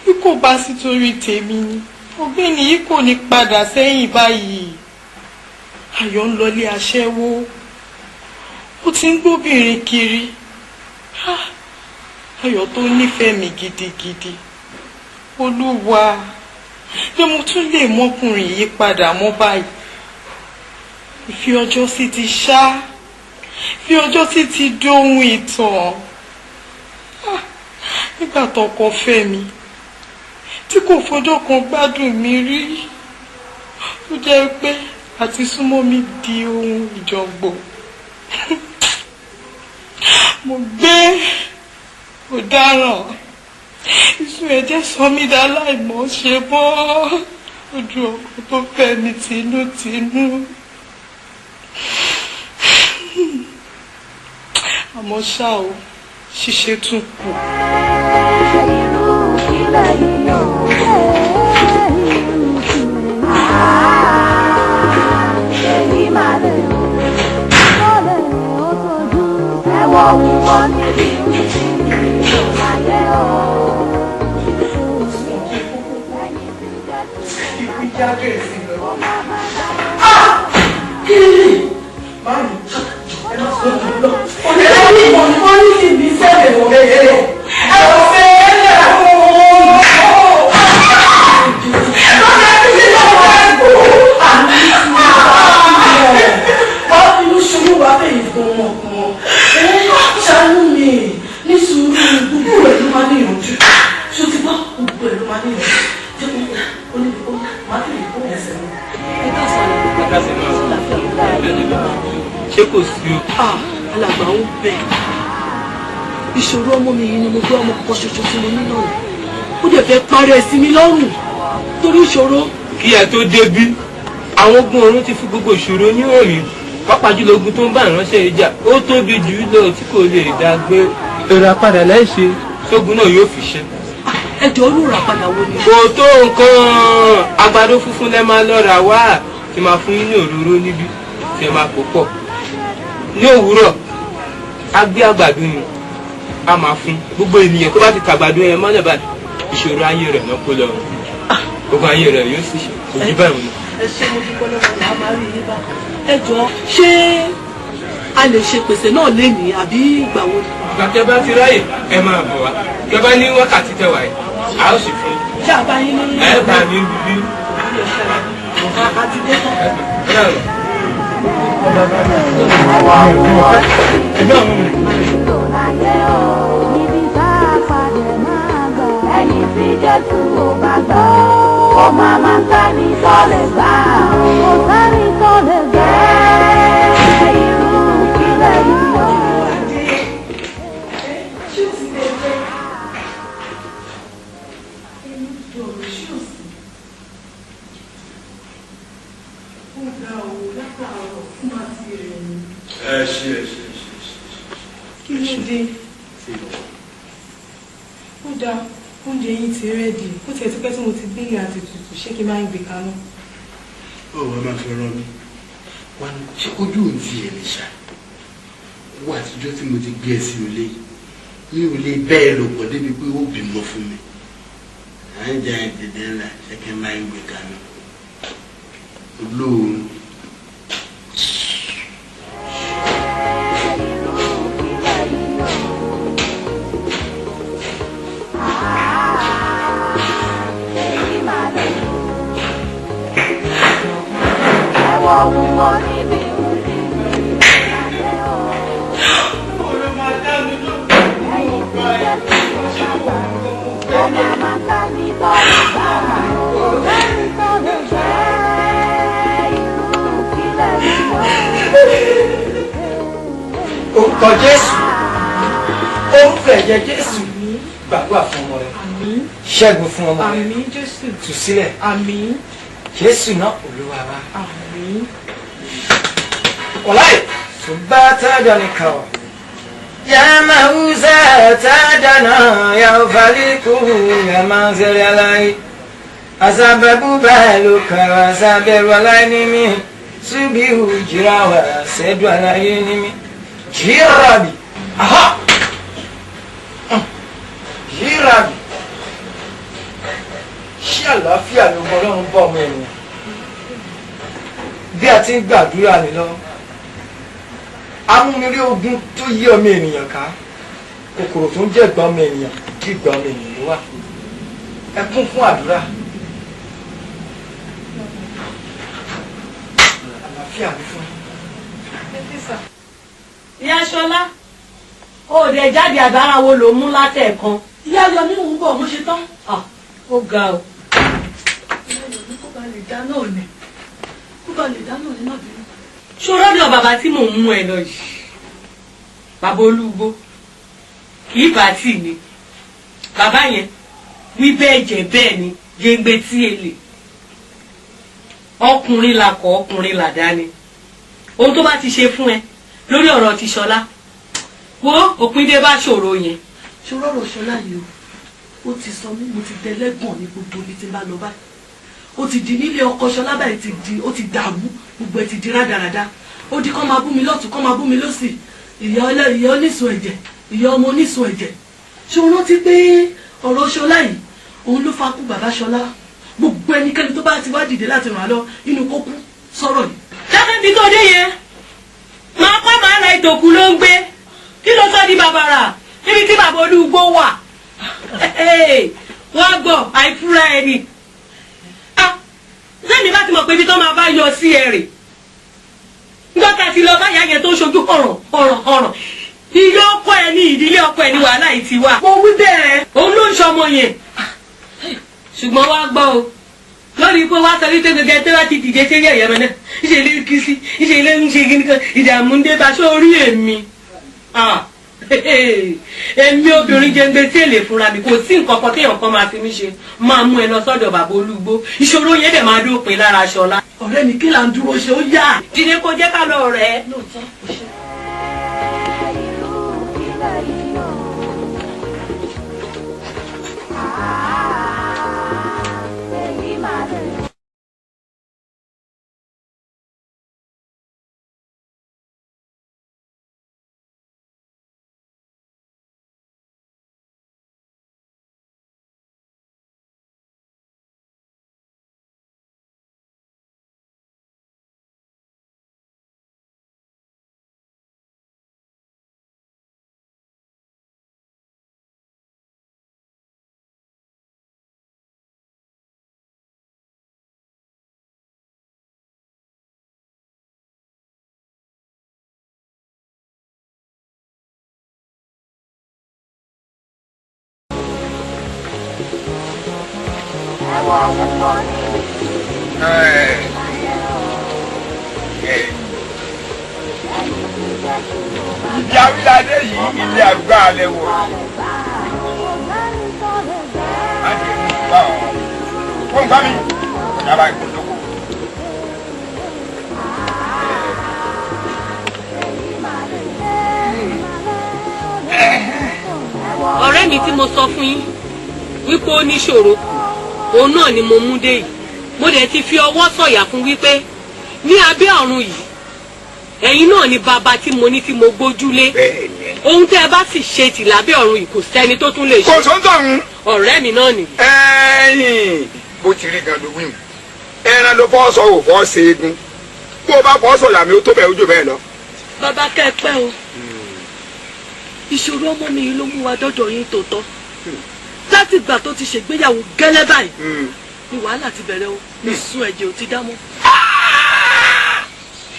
Bí kò bá sí torí tèmi ni ọ̀gbẹ́ni yìí kò ní padà sẹ́yìn báyìí. Ayọ̀ ń lọlé aṣẹ́wó, ó ti ń gbóbìnrin kiri. Ayọ̀ tó nífẹ̀ẹ́ mi gidigidi. Olúwa, bí mo tún lè mọ́kùnrin yìí padà mọ́ báyìí. Ìfi ọjọ́ sí ti ṣá, fi ọjọ́ sí ti dóhun ìtàn. Nígbà tọkọ fẹ́ mi tí kò fọjọ́ kan gbádùn mi rí, ó jẹ́ pé àti súnmọ́ mi di ohun ìjọ̀gbọ̀n. Mo gbé ọ̀daràn, ìsun ẹ̀jẹ̀ sọ mí dá láìmọ̀ ṣe bọ́ ojú ọkọ tó fẹ́ mi tinútinú. Àmọ́ ṣá o, ṣíṣe tún kù. Irú kílẹ̀ yìí yóò ẹ̀wọ̀ wúwo níbi wíwí láyé o. ṣé kò sí o. alàgbà ó bẹ̀ ìṣòro ọmọ mi yìí ni mo gbé ọmọ kan ṣoṣo tí mo ní náà ó dẹ̀ fẹ́ parí ẹ̀ sí mi lọ́rùn torí ìṣòro. kí ẹ tó débí àwọn ogun ọ̀run ti fi gbogbo ìṣòro ní òrìn pápá jùlọ ogun tó ń bá ìránṣẹ́ ìjà ó tóbi jù lọ tí kò lè dá gbé èrò àpadà láìṣe sógun náà yóò fi ṣe. ẹjọ́ ló rà padà wo ni. kò tó nǹkan àgbàdo funfun lẹ máa lọ rà wá tí máa fún yín ní òróró níbí tí ẹ máa pò pọ̀ ní òwúrọ̀ a gbé àgbàdo yẹn a máa fún gbogbo ènìyàn tó bá ti tàgbàdo yẹn mọ́lẹ̀ báyìí ìṣòro ayé rẹ̀ náà kó lọ gbogbo ayé rẹ̀ yóò sì ṣe ojú báyìí wọn. ẹ ṣe mo dúpọ́ lọ́wọ́ ni a máa rí yín bá ẹ jọ ṣé a lè ṣe pèsè náà lénìí àbí ìgbà wo ni. ìgbà tẹ́ bá ti ráyè ẹ máa bọ̀ wá tẹ́ bá ní wákàtí tẹwàá yìí a ó sì fún. ṣé àbá yín ní. ẹ bá mi bíbí. àti dé tán. Ẹni tí Jésù ò bá gbọ́, ó máa máa sẹ́ni tó lè gbà ó. Kò sẹ́ni tó lè gbà irú kílẹ̀ yìí o. Kí ló dé? Ó dáa, oúnjẹ yín ti rẹ́dì. Ó tiẹ̀ ti pẹ́ tí mo ti gbé àti tutù, ṣé kí n máa ń gbé kaná? Ó wọ́n máa fi rán mi. Wọ́n ní ṣé ojú òun ti ẹ̀ lè ṣá? Owó àtijọ́ tí mo ti gbé ẹ sí olé mi ò lè bẹ́ẹ̀ lò pọ̀ débi pé ó bímọ fún mi. À ń jẹ ìdẹ̀dẹ̀ ńlá ṣé kí n máa ń gbé kaná. Olóòórùn. Orúkọ Jésù, orúkọ ẹ̀jẹ̀ Jésù, gbàdúrà fún ọmọ rẹ, ṣẹ́gun fún ọmọ rẹ, tú sílẹ̀, Jésù náà Olúwa wa. Wàláì, tó bá tájọ ní kàwọ̀. Yà máa ń zẹ́ tájọ náà, yà ó falẹ̀ kú, yà máa ń zẹ́rẹ́ aláì. Àṣàbẹ̀bù báyìí ló kàwé, àṣàbẹ̀rù aláì ní mi, ṣùgbọ́n ìjìrà wà, ṣẹ́dù aláì ní mi. Jirabi, aha, Jirabi, ṣé àlàáfíà ló mọ Ọlọ́run bọ́ ọmọ ènìyàn bí a ti ń gbàdúrà ní lọ amúnirí ogun tó yí ọmọ ènìyàn ká kòkòrò tó ń jẹ́ ìgbà ọmọ ènìyàn kí ìgbà ọmọ ènìyàn ló wà ẹ kún fún àdúrà àlàáfíà ní fún Ìyá Ṣọlá, ó dẹ̀ jáde àgbára wo ló mú látẹ̀ẹ̀kan? Ìyá Ayọ̀ ní òun bọ̀ mo ṣe tán. Ó ga o. Ìyá Ayọ̀ ní kó ba lè dáná òní. Kó ba lè dáná òní náà bínú. Ṣòrọ́dọ̀ bàbá tí mò ń mú ẹ lọ yìí. Bàbá Olúgbó. Kì í bá tì ní. Bàbá yẹn wí bẹ́ẹ̀ jẹ́ bẹ́ẹ̀ ni géńgbé tí èlé. Ọkùnrin làkọ̀ ọkùnrin làdá ni. Ohun tó bá ti ṣe fún ẹ lórí ọ̀rọ̀ ti Ṣọlá wo òpin dé bá ṣòro yẹn. ṣòro ọ̀rọ̀ Ṣọlá yìí o ó ti sọ mí mo ti dẹlẹ́gbọ̀n ní gbogbo ibi tí n bá lọ báyìí ó ti di nílé ọkọ Ṣọlá báyìí ó ti dààmú gbogbo ẹ ti di rádaràda ó di kọ́ máa bú mi lọ́tún kọ́ máa bú mi lọ́sì ìyá onísun ẹ̀jẹ̀ ìyá ọmọ onísun ẹ̀jẹ̀ ṣé o rántí pé ọ̀rọ̀ Ṣọlá yìí òun ló fa kú bàbá Ṣọlá gbogbo ẹnikẹ́ni tó bá ti wá dìde láti ràn án lọ inú kó kú sọ̀rọ̀ yìí. jáde bí tó dé yẹn máa kọ́ máa ra ìtòkù ló ń gbé kí ló sọ di bàbàrà níbi tí bàbá olúgbó wà wọ́n gbọ́ àìfúra ẹni. sẹ́ni bá ti mọ̀ pé ibi tó máa bá yọ sí ẹ̀rẹ̀ gbọ́dọ̀ ti lọ báyà yẹn tó ṣojú ọ̀rọ̀ ilé ọkọ ẹ ní ìdílé ọkọ ẹ ní wàhálà yìí ti wà. mo wí bẹ́ẹ̀ òun ló ń ṣọmọ yẹn ṣùgbọ́n wá gbọ́ o lórí pé wá sọ wípé gbẹgbẹ tẹ́wá ti dìde sí ẹ̀yẹ́ mọ́ náà ìṣe ilé kí sí ìṣe ilé ń ṣe kíní kan ìdààmú ń dé bá sórí èmi èmi obìnrin jẹ́ngbẹ́ tí èlé fúnra mi kò sí nǹkan kan téèyàn kan máa fi mí ṣe máa mú ẹ lọ sọ́dọ̀ bàbá olúgbó ìṣòro yẹn dẹ̀ máa dópin lára Ṣọlá. ọ̀rẹ́ mi kí là ń dúró ṣe ó yá. dídé kó jẹ́ ká lọ rẹ̀. ìdí awíládé yìí ilé àgbà alẹ́ wọ̀ láti ẹ̀mí bá ọ̀ fún nǹkan mi yàrá ìkótókò. ọ̀rẹ́ mi tí mo sọ fún yín wípé ó níṣòro òun náà ni mo mú dé yìí mo dẹ̀ ti fi ọwọ́ sọ̀yà fún wípé ní abẹ́ ọ̀run yìí ẹ̀yin náà ni bàbá tí mo ní tí mo gbójúlé ohun tẹ́ ẹ bá sì ṣe tì lábẹ́ ọ̀run yìí kò sẹ́ni tó tún lè ṣe. kò sóńtọ̀hún. ọ̀rẹ́ mi náà nìyí. ẹ̀yìn bó ti rí gan ló wí mu ẹran ló fọ́ sọ ò fọ́ ṣe é gun bó o bá fọ́ sọ̀yà mi ó tó bẹ́ẹ̀ ojú bẹ́ẹ̀ lọ. bàbá kẹ́pẹ́ o ìṣòro ọmọ mi yìí ló mú wa dọ́dọ̀ yín tòótọ́ láti ìgbà tó ti ṣègbéyàwó gẹ́lẹ́ báyìí ni wàhálà ti bẹ̀rẹ̀ o ìsun ẹ̀jẹ̀ ò ti dá mọ́.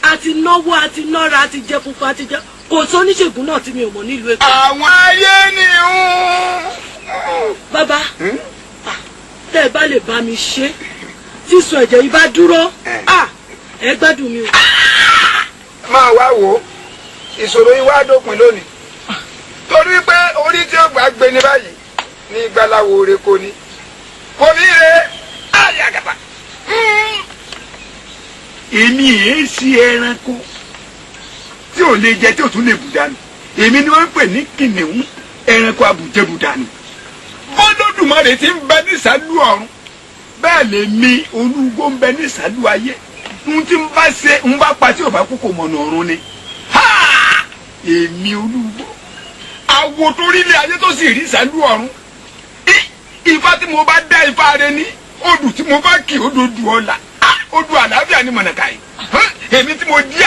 àti náwó àti nọ́ra àti jẹ funfun àti jẹ kò sọ oníṣègùn náà tí mi ò mọ̀ nílùú Èkó. àwọn ayé ni ń. bàbá tẹ́ ẹ bá lè bá mi ṣe tí ìsun ẹ̀jẹ̀ yìí bá dúró ẹ gbádùn mi o. máa wá wò ó ìṣòro yìí wá dópin lónìí torí pé orí tí ó gbà gbé ní báyìí ní gbalawo ore kò ní re ayagaba. èmi èé sí ẹranko tí ò lè jẹ tí ò tún lè bù dànù èmi ni wọ́n ń pè ní kìnìún ẹranko àbùjẹbù dànù bọ́dọ̀dùmarè ti ń bẹ nísàlù ọ̀run bẹ́ẹ̀ lè mi olúgbó ń bẹ nísàlù ayé n tí ń bá ṣe ń bá pa tí ò bá kú kò mọ̀nà ọ̀run ni èmi olúgbó àwo torí ilé ayé tó sì rí ìsàlù ọ̀run ifá tí mo bá dá ifá rẹ ní odù tí mo bá kì odò dù ọ̀la odù àlàáfíà ni mọ̀nàkà yìí èmi tí mo dí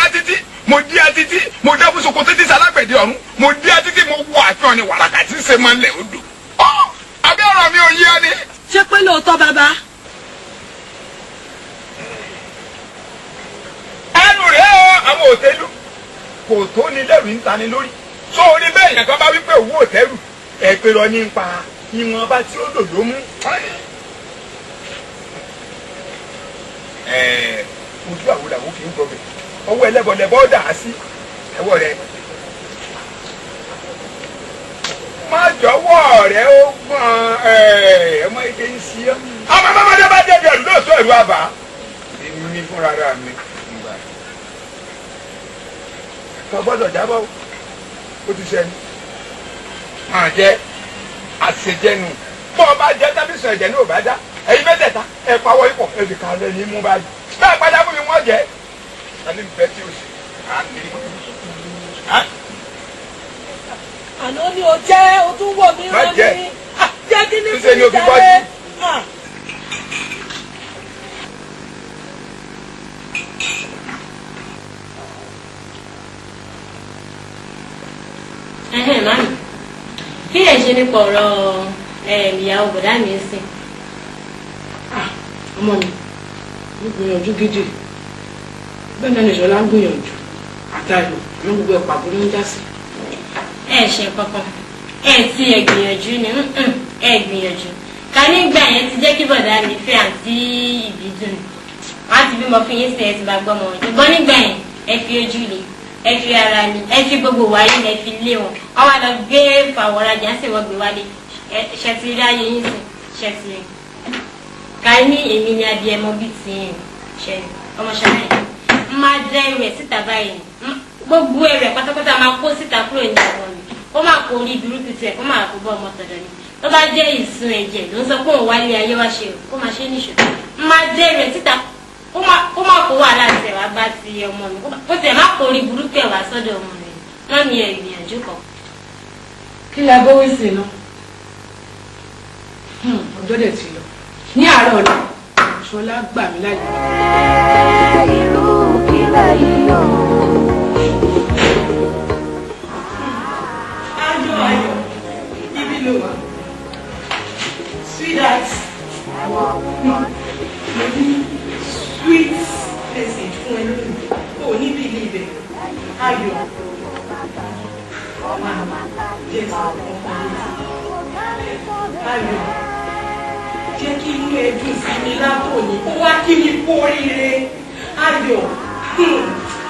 àtítí mo dá fúnṣoko títí sálágbẹ̀dẹ ọ̀run mo dí àtítí mo wọ àfihàn ní wàràkà tí ń ṣe máa ń lẹ̀ odò àbí ọ̀rọ̀ mi ò yé ọ ni. ṣé pé lóòótọ́ bàbá. ẹnu rẹ̀ àwọn òtẹ́lù kò tó ní lẹ́rù ń tani lórí tó o ní bẹ́ẹ̀ yẹn kan bá wípé owó òtẹ́rù ẹ̀pẹ̀rọ ní pa ìwọ̀nba tí ó lò ló mú. ojú àwọn làwọn kì í gbọ́ bẹ̀ ọwọ́ ẹlẹ́bọ̀lẹ́bọ̀ dà á sí ẹwọ́ rẹ. má jọ̀wọ́ rẹ ó gbọ́n ọmọ èdè ń sí ọ. ọmọ mọ́mọdé bá débi ẹ̀rù lóòótọ́ ẹ̀rù àbá èmi ní fúnra rà mí. kò gbọ́dọ̀ jábọ̀ ó ti sẹ́ni. máa jẹ́ àṣejẹnu bọ́ ọ bá jẹ́ tábìsàn ẹ̀jẹ̀ ní ò bá dá ẹ̀yin mẹ́tẹ̀ẹ̀ta ẹ̀ pawọ́ ipò ẹ̀bì kan lẹ́ ní mú báyìí bẹ́ẹ̀ padà fún mi wọ́n jẹ́ ẹni bẹ́ẹ̀ tí o sì á ní àná ni o jẹ́ o tún wọ̀ mí rán mi jẹ́ kí ní fún mi jáde. Mami, kí lè ṣe nípa ọ̀rọ̀ ìyàwó bọ̀dá mi ń sìn? Ọmọ mi, mo gbìyànjú gidi. Bẹ́ẹ̀ náà nìṣọ́lá ń gbìyànjú. Àtàlù ló ń gbogbo ẹ̀pà bó ló ń já sí. Ẹ ṣe kankan. Tí ẹ gbìyànjú ni ẹ gbìyànjú. Ká nígbà yẹn ti jẹ́ kí bọ̀dá mi fẹ́ àǹtí ìbídùn. Wọ́n á ti bímọ fún yín sí ẹ ti bá gbọ́mọ. Ṣùgbọ́n nígbà yẹn ẹ fi ojú le. Ẹ fi ara ni ẹ fi gbogbo wáyé ẹ fi lé wọn wọn wá lọ gbé fàwọrajà sì wọ́n gbé wálé ṣẹtìrì ayé yín sìn ṣẹtìrì ká ní èmi ni abiyamọ bíi ti yín ṣe ọmọ ṣáláyé n máa dẹ ẹrẹ síta báyìí gbogbo ẹrẹ pátápátá máa kó síta kúrò ní ọmọ mi kó máa kó orí burúkú tiẹ̀ kó máa kó bọ ọmọ tọ̀dọ̀ ni tó bá jẹ́ ìsun ẹ̀jẹ̀ ló ń sọ pé òun wálé ayé wá ṣe kó máa ṣe níṣó n máa dẹ ẹrẹ síta kó má kó wàhálà tẹ̀ wá bá ti ọmọ mi kó tẹ̀ má kó orí burúkú ẹ̀ wá sọ́dọ̀ ọmọ mi náà ní ìgbìyànjú kan. Kí la gbówó sí iná? Ọjọ́ dẹ̀ ti lọ. Ní àárọ̀ ọ̀la, Ṣọlá gbà mí láyé. Irú kílẹ̀ yìí o. Ayọ̀, ibi ló wà. Sweetheart. Sweet message fún ẹ lónìí. O ní bíbí ibẹ̀. Ayọ̀. Jẹ́ sọ ọkàn létí. Ayọ̀. Jẹ́ kí inú ẹ dùn sí mi látòní. Kó wá kí mi kú oríire. Ayọ̀.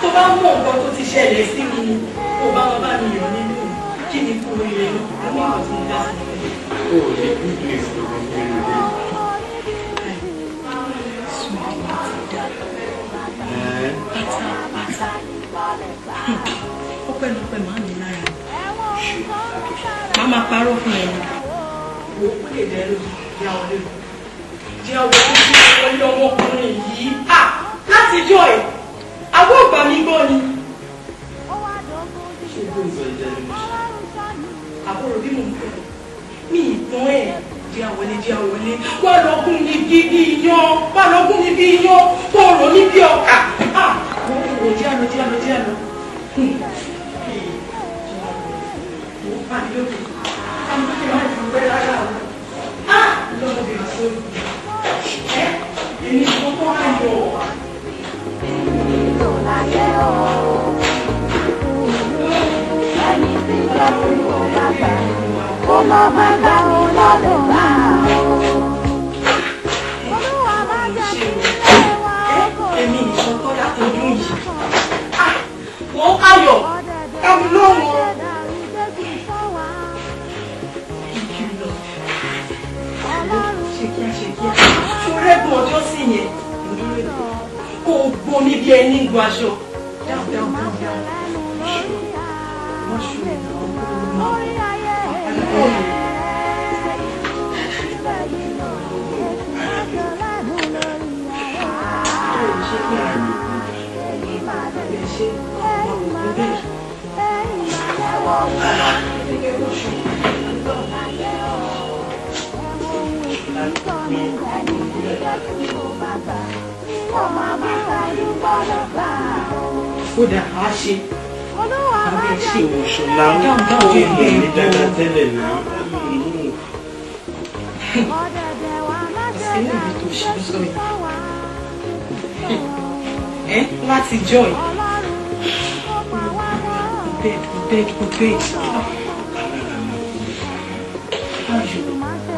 Tó bá mọ̀ nǹkan tó ti ṣẹlẹ̀ sí mi ni, kó bá wọn bá mi yọ̀ nínú mi. Kí ni kú oríire náà? Mo ní nǹkan tí mo dá sí mi. Oh, the good place to go Ọpẹ́lọpẹ́ máa mi lára. Máa parọ́ fún ẹ ní. Wo ó lè dẹ́ lójú ìyá wọlé lọ. Jẹ́ ọwọ́ tó ti wọlé ọmọkùnrin yìí. Láti jọ ẹ̀, àbọ̀ ọ̀gbà mi gbọ́ ni. Àbúrò bí mo ń pè é. Mi ìtàn ẹ̀ jẹ́ àwọlé. Wà lọ́gùn ní bí iyán. Wà lọ́gùn ní bí iyán. Kò rò ní bí ọkà. Wọ́n jẹ́ àlọ́. Èmi ìṣọ́kọ́ látọ̀dún yìí. Wọ́n Ayọ̀, ẹ̀mú lóhùn. Ṣorẹ́gun ọjọ́ sí yẹn, kò gbọ́n mi bí ẹni gbọ́ aṣọ. Kódà á ṣe àbí ṣe Ṣọlá ó mọ̀ ní dáadáa tẹ́lẹ̀ náà. Sínú ibi tó ṣe ń sọ yìí. Láti jọ yìí. Bed. Ayọ̀,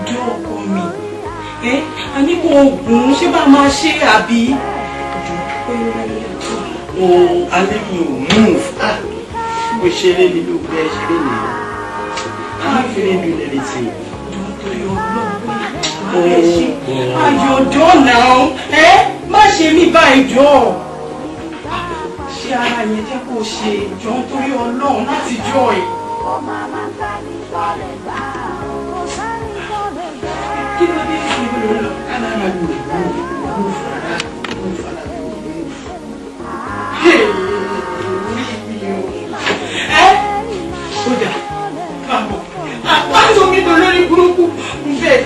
jọ ọkọ mi. A ní kò oògùn ṣé bá máa ṣe àbí? Alẹ́ mi ò move. Bó ṣe lé ní ló gbé ṣeré nìyẹn. I'm not feeling doing anything. Ayọ̀ jọ náà. Má ṣe mí báyìí jọ. Ṣé ara yẹn jẹ́ kó ṣe ìjọ nítorí Ọlọ́run láti jọ ẹ̀. Kí ló dé sí ìlú lọ? Alára mi ò move rárá. Kódà Àpáṣọ mi tó lórí burúkú bẹ́ẹ̀.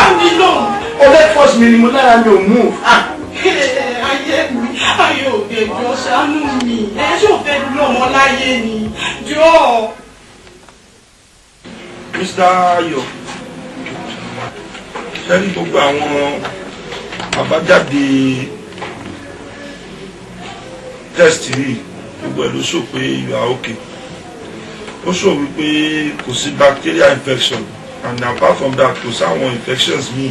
Àmì náà. Ọlẹ́ fọ́ọ̀sì mi ni mo lára mi ò mú. Ayé mi, ayé òde jọ ṣàánú mi. Ẹ ṣò fẹ́ lọ́mọ láyé ni. Jọ. Mr. Ayọ̀, ṣe rí gbogbo àwọn àbájáde test yìí gbogbo ẹ̀ ló sọ pé you are okay. Ó sọ wípé kò sí bacterial infection and apart from that kò sáwọn infections míì.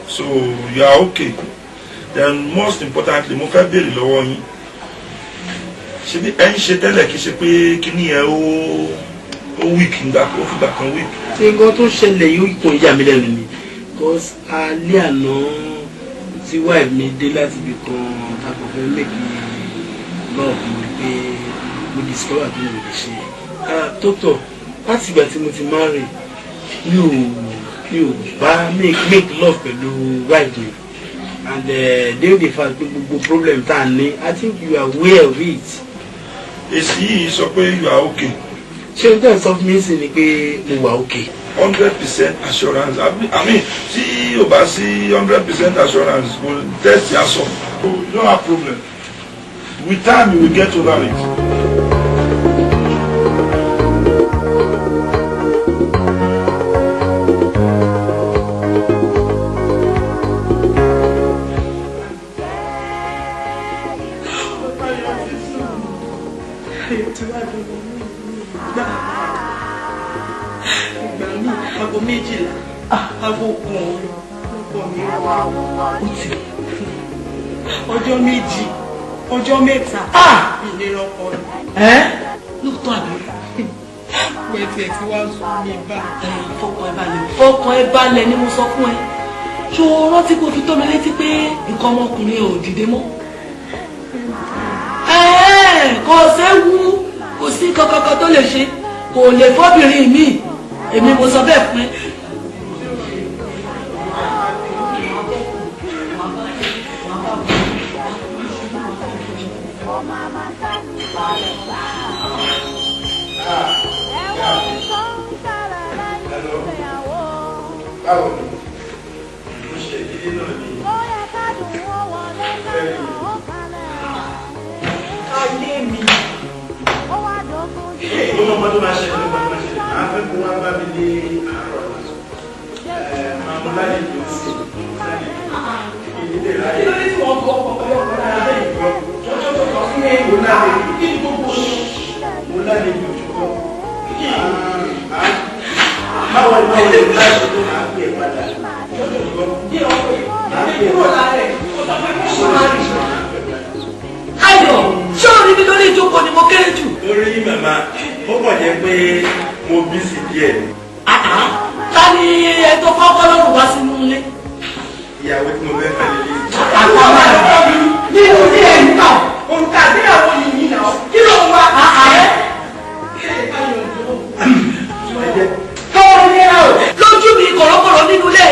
So you are okay. Then most importantly mo fẹ́ béèrè lọ́wọ́ yín. Ṣé bí ẹ ń ṣe tẹ́lẹ̀ kí ṣe pé kíní ẹ ó weak nígbà ó fìgbà kan weak. Ṣé nǹkan tó ṣẹlẹ̀ yóò kàn yà mí lẹ́nu ni? Because alẹ́ àná tí wife mi dé láti ibì kan akọ̀fẹ́ make love mi pé mo discover bí mo lè ṣe. Doctor, láti ìgbà tí mo ti marry mi ò bá make love pẹ̀lú wife mi and during the fact pé gbogbo problem tá a ní I think you are aware of it. Èsì yìí sọ pé you are okay. Ṣé o tẹ́ sọ fún mi sí ni pé mo wà okay? 100% assurance. I mean, tí o bá sí 100% assurance, we'll test your son. So you don't have problem. With time, you will get over it. Aago méjìlá, aago kan ọkọ mi wá ó ti ọjọ́ méjì, ọjọ́ mẹ́ta ìlera ọkọ rẹ̀. Lóòótọ́ àbí wẹ́ẹ́ tiẹ̀ tí wàá sùn mí bá. Fọkàn ẹ balẹ̀ ni mo sọ fún ẹ. Ṣé o rántí kó fi tó mi létí pé nǹkan ọmọkùnrin ò dìde mọ́? Kò séwu, kò sí kankan tó lè ṣe, kò lè fọ́bìnrin mi. Èmi mo sọ bẹ́ẹ̀ fún ẹ. Báwo ni mo ṣe ìdílé náà ní ayé mi. Ìgbóná ọmọdé máa ṣẹlẹ̀ nígbà tó máa ṣẹlẹ̀. Àwọn afẹ́ kó wá bá mi ní àárọ̀ lọ́sọ̀. Máa mú láyé ìlú sí ìdílé láyé. Kí ló dé tí wọ́n kọ́ ọ̀pọ̀lọpọ̀ lára bẹ́ẹ̀ ìgbọ́? Jọjọ́ tó kọ́ sí ẹ̀yìn Mo láyé kí ni gbogbo ṣe? mo láyé ìlú ṣùgbọ́n. Báwo ni báwo ni láti tó máa gbé padà? Bí ọ̀pọ̀ ìdílé kúrò lára ẹ̀ ọ̀tọ̀ pé kó ṣe máa rí. Ayọ̀, ṣé o rí mi lórí ìjókòó ni mo kéré jù? Lórí màmá, ó kàn jẹ́ pé mo bí sí díẹ̀ ni. Ta ni ẹ tó fọ́kọ́ lọ́rùn wá sínú ilé? Ìyàwó tí mo fẹ́ fẹ́ lélẹ̀. Àwọn àlọ́ mi ní orí ẹ̀ ń tàn, òǹkà àgbéyàwó yìí nà ọ́. Kí ló ń wá? Lójú mi kọ̀rọ̀kọ̀rọ̀ nínú ilé.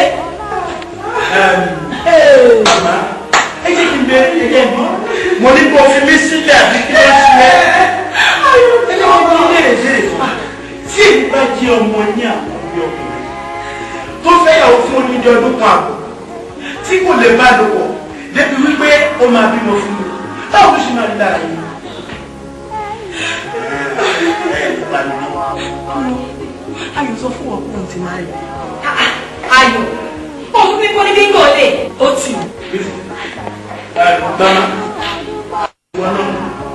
Màmá, ẹ jẹ́ kí n bẹ ẹ̀yẹ mi. Mo ní kó fi mí sílẹ̀ àti kí ló ṣe é. Ẹ jẹ́ kí n lè ṣe. Tí èyí bá jẹ́ ọmọ ní àwọn ọmọ ọkùnrin tó fẹ́yàwó fún onídìí ọdún kan àbọ̀ tí kò lè bá lò pọ̀ débi wípé ó máa bímọ fún mi. Báwo ló ṣe máa rí lára yìí? Ayọ̀ sọ fún ọkùnrin tí máa rí. Ayọ̀, òun ní kò ní bí ngò lè. Ó tì í. Mama, wọn náà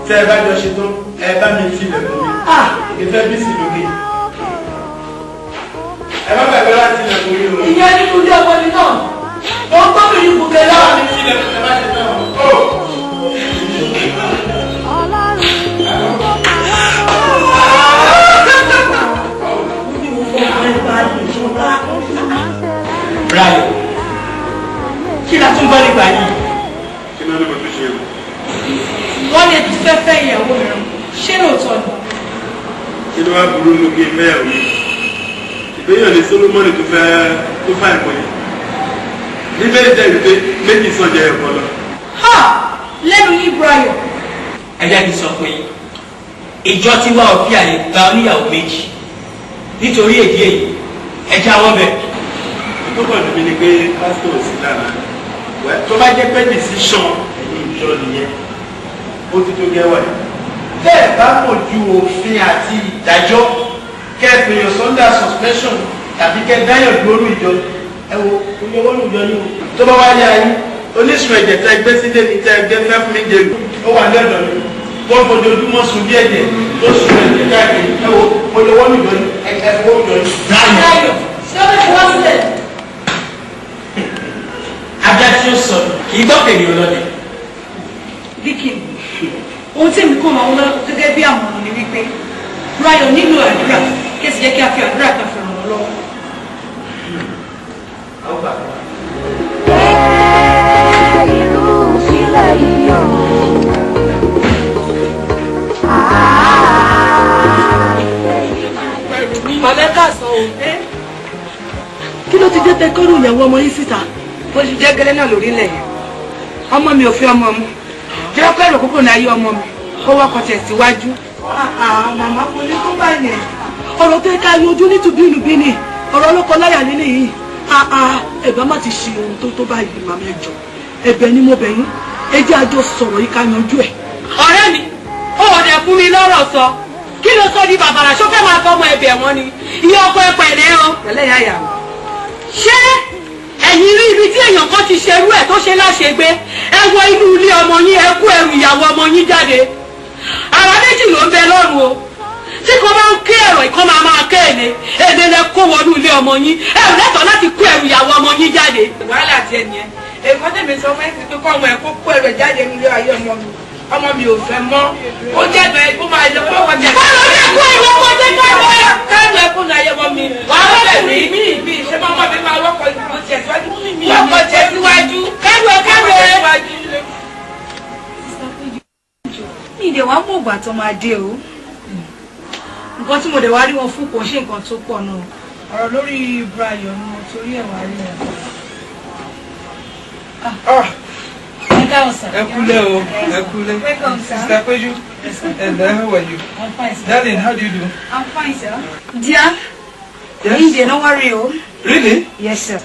tẹ́ ẹ bá jọ ṣe tán ẹ bá mi filẹ̀ fún mi. Ìfẹ́ bí sí lókè. Ẹ má gbàgbé láti ilẹ̀ fún mi o. Ìyẹn nínú ilé ọmọ mi náà. Mo ń gbọ́dọ̀ yìí bùkẹ́ Ẹ bá lọ́wọ́. mi filẹ̀ fún ẹ bá ṣe tán. Brian, kí la tún bá nígbà yìí? kí ló dé mo tún ṣe o. Wọ́n lè tún fẹ́ fẹ́ ìyàwó rẹ̀. Ṣé lóòótọ́ ni? Kí ló wá burú lóge mẹ́ẹ̀ òye? Ìgbéyàn ní Solomoni tó fà ẹ̀kọ́ yìí. Níbẹ̀ jẹ́ wípé méjì sọ̀jẹ̀ ẹ̀kọ́ lọ. Ha! Lẹ́nu yín Brian. Ẹ jẹ́ kí n sọ fún yín. ìjọ tí wà ó fi àyè gba oníyàwó méjì nítorí èdè èyí ẹja wọn bẹ. tó kàn níbi ni pé pásítọ̀ sí lára tó bá jẹ́ pé decision ẹ̀yìn ìjọ nìyẹn ó ti tó gẹ́wà ẹ̀. bẹ́ẹ̀ bá mọ̀ ju òfin àti ìdájọ́ kẹ́ẹ̀pẹ̀yàn sunday suspension tàbí kẹ́ẹ̀dáyọ̀ lórí ìjọ ẹ wo oye wọ́n lùjọ yìí o. tó bá wá yá yín oníṣùn ẹ̀jẹ̀ tẹ́ gbé sílé mi tẹ́ gbé fẹ́ fún mi jẹ ó wà lẹ́dọ̀ mi wọ́n fojoojúmọ́ sùn bí ẹ̀jẹ̀ tó sùn ẹ̀jẹ̀ káàkiri ẹ wo oye wọ́n lùjọ yìí ẹ fọ́ lùjọ yìí. Dáyọ̀ ṣé ó ti wá sílẹ̀? ajá tí ó sọ kì í gbọ́ pèlè ọlọ́dẹ. Vicky, ohun tí èmi kò máa ń lọ gẹ́gẹ́ bí àmọ̀ràn ni wípé Brian nílò àdúrà kí ẹ sì jẹ́ kí a fi àdúrà kan fẹ̀ràn wọn lọ́wọ́. irú sílẹ̀ yìí o. Màlẹ́kà sọ o. Kí ló ti dé tẹ kọ́rù ìyàwó ọmọ yín síta? bó ṣe jẹ́ gẹ́lẹ́ náà lórílẹ̀ yẹn ọmọ mi ò fi ọmọ mu jẹ́ pé èrò púpọ̀ náà yé ọmọ mi kó wọ́kọ̀ tẹ̀ síwájú. Màmá kò ní tó bá yẹn. Ọ̀rọ̀ tó ká yanjú ní tùbínùbí ni ọ̀rọ̀ ọlọ́kọ láyà nílé yìí. Ẹ̀bá má ti ṣe ohun tó bá yìí màmá ẹjọ́. Ẹ̀bẹ̀ ni mo bẹ̀ yín. Ẹ jẹ́ àjọ sọ̀rọ̀ yìí ká yanjú ẹ̀. Ọ̀rẹ́ mi ó dẹ̀ fún mi lọ́rọ̀ sọ kí ló sọ di bàbàrà ṣó fẹ́ máa fọmọ ẹbẹ̀ wọn ni iye ọkọ ẹ pẹ̀lẹ́ o. pẹ̀lẹ́ yà yà o. ṣé ẹ̀yin rí ibi tí èèyàn kan ti ṣerú ẹ̀ tó ṣe láṣegbé ẹ wọ inú ilé ọmọ yín ẹ kó ẹrù ìyàwó ọmọ yín jáde àwa méjì ló ń bẹ lọ́rùn o tí kò bá ń ké ẹ̀rọ ìkan máa ké èdè lẹ kó wọnú ilé ọmọ yín ẹ ò lẹ́tọ̀ọ́ láti kó ẹrù ìyàwó ọmọ yín jáde. wàhálà tiẹ̀ nìyẹn èèkọ́ tẹ̀mí sọ fún ẹ ti pé kọ́ ọmọ ẹ̀ kó kó ẹrù ẹ̀ jáde nílé ayé ọmọ mi ò fẹ́ mọ́ ó jẹ́ bẹ́ẹ̀ kó máa lọ fún ọwọ́ jẹ́. bọ́lá ní ẹ̀kọ́ ìwé ọmọ jẹ́ káàbọ̀ káàbọ̀ ẹ̀kọ́ náà yẹ mọ́ mi. wà á bẹ̀ mí bí ṣé mọ́mọ́ mi máa wọ́kọ̀ tẹ̀síwájú wọ́kọ̀ tẹ̀síwájú káàbọ̀. mi ìdè wàá mọ̀ ògbà tó máa dé o nǹkan tí mo dẹ̀ wá rí wọn fún kò ṣe nǹkan tó pọ̀ náà ọ̀rọ̀ lórí Brian ni mo torí ẹ̀ wá rí wọn. Ẹ kúlẹ̀ o, ẹ kúlẹ̀. Welcome, sir. Sister Peju. Hello, how are you? I'm fine, sir. Darling, how do you do? I'm fine, sir. Dear, India, no worry, oh. Really? Yes, sir.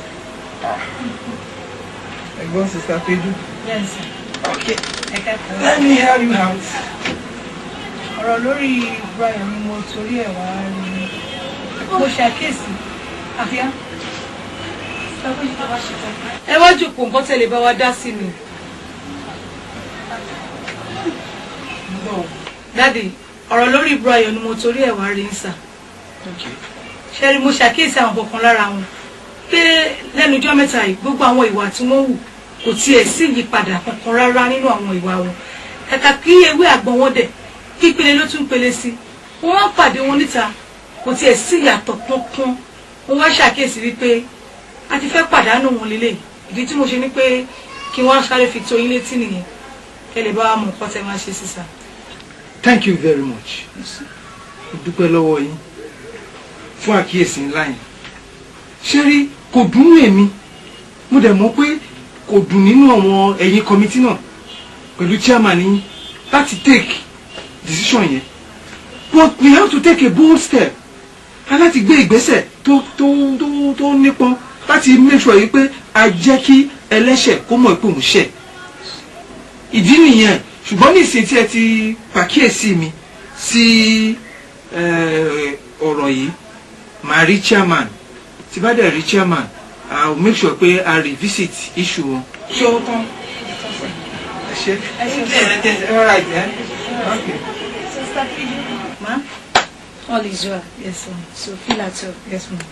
I go, Sister Peju. Yes, sir. Okay. Let me hear you out. Ọ̀rọ̀ lórí Brian ni mo torí ẹ̀ wá rí. Mo ṣàkíyèsí. Àfíà. Ẹ wá jòkó nǹkan tẹ́lẹ̀ bá wa dá sí mi. Dádì, ọ̀rọ̀ lórí Brian ni mo torí ẹ̀ wá rí ń sà. Ṣé rí mo ṣàkíyèsí àwọn kankan lára wọn pé lẹ́nu ọjọ́ mẹ́ta yìí gbogbo àwọn ìwà tí wọ́n hù kò tiẹ̀ sí ìyípadà kankan rárá nínú àwọn ìwà wọn. Kàkà kí ewé àgbọn wọn dẹ̀ kí pele ló tún pele sí. Wọ́n wá pàdé wọn níta kò tiẹ̀ sí ìyàtọ̀ kankan. Wọ́n wá ṣàkíyèsí wípé a ti fẹ́ pàdánù wọn lélẹ̀. Ìdí tí mo ṣe ní pé kí wọ́n sáré fi tó yín létí nìyẹn. Kẹ́ lè bá wa mọ̀ nǹkan tẹ́ máa ṣe sísà. Thank you very much. Mo dúpẹ́ lọ́wọ́ yín fún àkíyèsí ńlá yẹn. Ṣé rí kò dùn èmi? Mo dẹ̀ mọ̀ pé kò dùn nínú àwọn ẹ̀yin kọ́mítì náà pẹ̀lú chairman yín láti take decision yẹn. But we have to take a bold step. A láti gbé ìgbésẹ̀ tó nípọn láti make sure yìí pé a jẹ́ kí ẹlẹ́ṣẹ̀ kó mọ̀ pé òun ṣẹ̀. Ìdí nìyẹn ṣùgbọ́n ní ìsìn tí ẹ ti pàkíyèsí mi sí ọ̀rọ̀ yìí màá rí chairman tí bá dẹ̀ rí chairman I will make sure pé I revisit issue wọn. ṣé o tán? ẹ ṣe ẹ right ẹ okay. Sister Fiji, ma, all is well. Yes, ma'am. So feel at home. Yes, ma'am.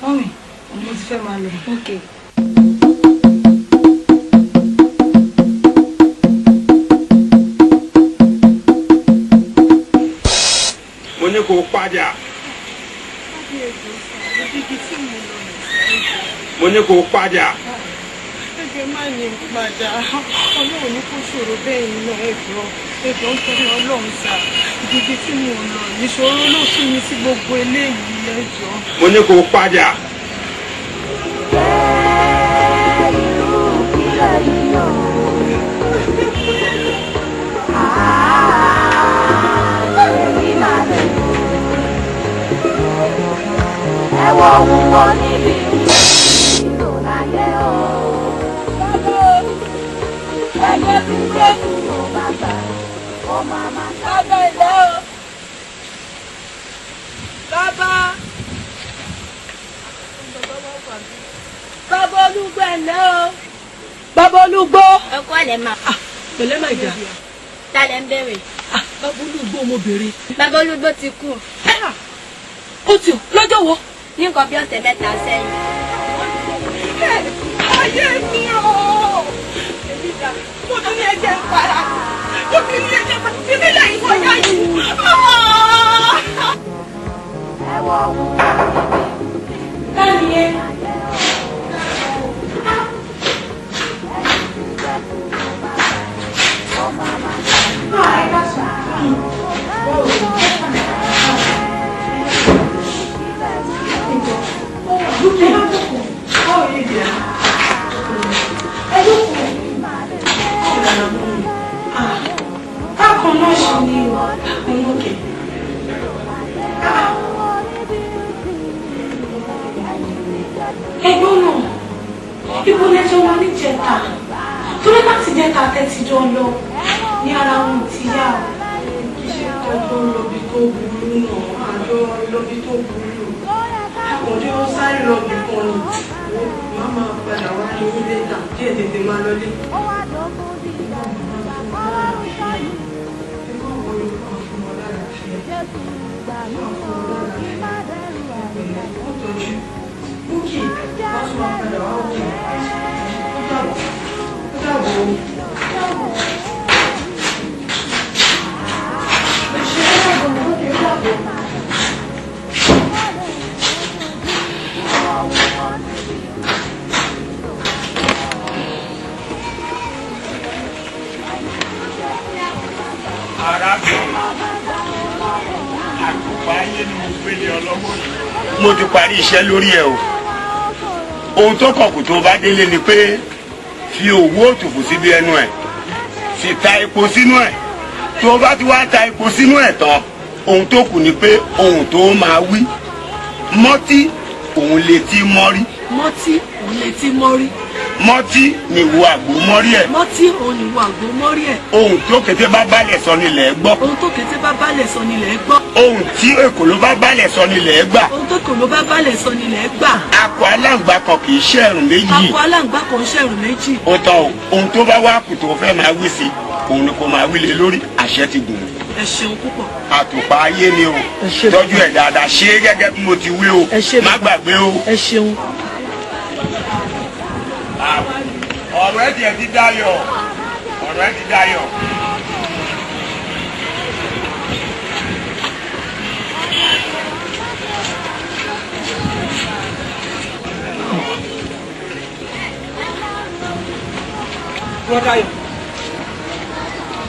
Mommy, mo ti fẹ́ máa lọ. Okay. mo ní kó padà mo ní kó padà. ẹgbẹ́ má ní padà ọlọ́run ní kó ṣòro bẹ́ẹ̀ nínú ẹ̀jọ̀ ń tọ́jú ọlọ́run sá ibi tí mo lọ ìṣòro ló sún mi sí gbogbo eléyìí ẹ̀jọ̀. mo ní kó padà. ẹ̀wọ̀ wúwo níbi ìrò láyé o. ẹ̀yẹ tí Jésù ló bá gbà ó máa máa sábẹ́ ilé o. bàbá olúgbó ẹ̀lẹ́ o. bàbá olúgbó. ọkọ ẹ̀ máa. pẹ̀lẹ́ máa jà. ta lẹ ń bẹ̀rẹ̀. bàbá olúgbó ọmọbìnrin. bàbá olúgbó ti kú. ó ti o lọ́jọ́ wo. ní nǹkan bí ọ̀sẹ̀ mẹ́ta sẹ́yìn. ayé mi o. èmi dà mo tún ní ẹ̀jẹ̀ ń para mo tún ní ẹ̀jẹ̀ ń para bíbí lẹ́yìn wọ́yá yìí. ẹ̀wọ̀ wúwo níbi ìrò láyé o. ẹ̀gbọ́n náà ibo lẹ́jọ́ wa ní jẹta torí láti jẹta tẹ́tijọ́ lọ ní ara ohun ti yá o. iṣẹ́ tọ́jú lọ́bí tó burú náà àjọ lọ́bí tó burú àkàndé ó sáré lọ́bí kan ni wọ́n máa padà wá ní ilé tà díẹ̀ tètè máa lọlé. Búkì wọ́n tún máa padà wá òkè. Ó dàbọ̀ o. mo ti parí iṣẹ́ lórí ẹ̀ o ohun tó kàn kù tó bá délé ni pé fi owó òtòfò síbi ẹnu ẹ̀ sì ta epo sínú ẹ̀ tó bá ti wá ta epo sínú ẹ̀ tán ohun tó kù ni pé ohun tó máa wí mọ́tí òun lè ti mọ́rí. mọ́tí òun lè ti mọ́rí. mọ́tí ni ìwo àgbo mọ́rí ẹ̀. mọ́tí òun ni ìwo àgbo mọ́rí ẹ̀. ohun tó kété bá balẹ̀ sọ nílẹ̀ gbọ́. ohun tó kété bá balẹ̀ sọ nílẹ̀ gbọ́. ohun tí èkòló bá balẹ̀ sọ nílẹ̀ gbà. ohun tó èkòló bá balẹ̀ sọ nílẹ̀ gbà. akọ aláǹgbá kan kì í ṣẹ̀rùn méjì. akọ aláǹgbá kan ń ṣẹ̀rùn méjì. ó tán o ohun tó bá wá kù tó fẹ́ máa wí sí òun ni kò máa wí lé lórí àṣẹ ti gùn. ẹ ṣeun púpọ̀. àtùpà ayé ni o tọ́jú ẹ̀ dáadáa ṣe é gẹ́gẹ́ bí mo ti wí o má gbàgbé o. ẹ ṣeun. ọ̀rọ̀ ẹ̀ tiẹ̀ ti dayọ̀ ọ̀rọ̀ ẹ̀ ti dayọ̀.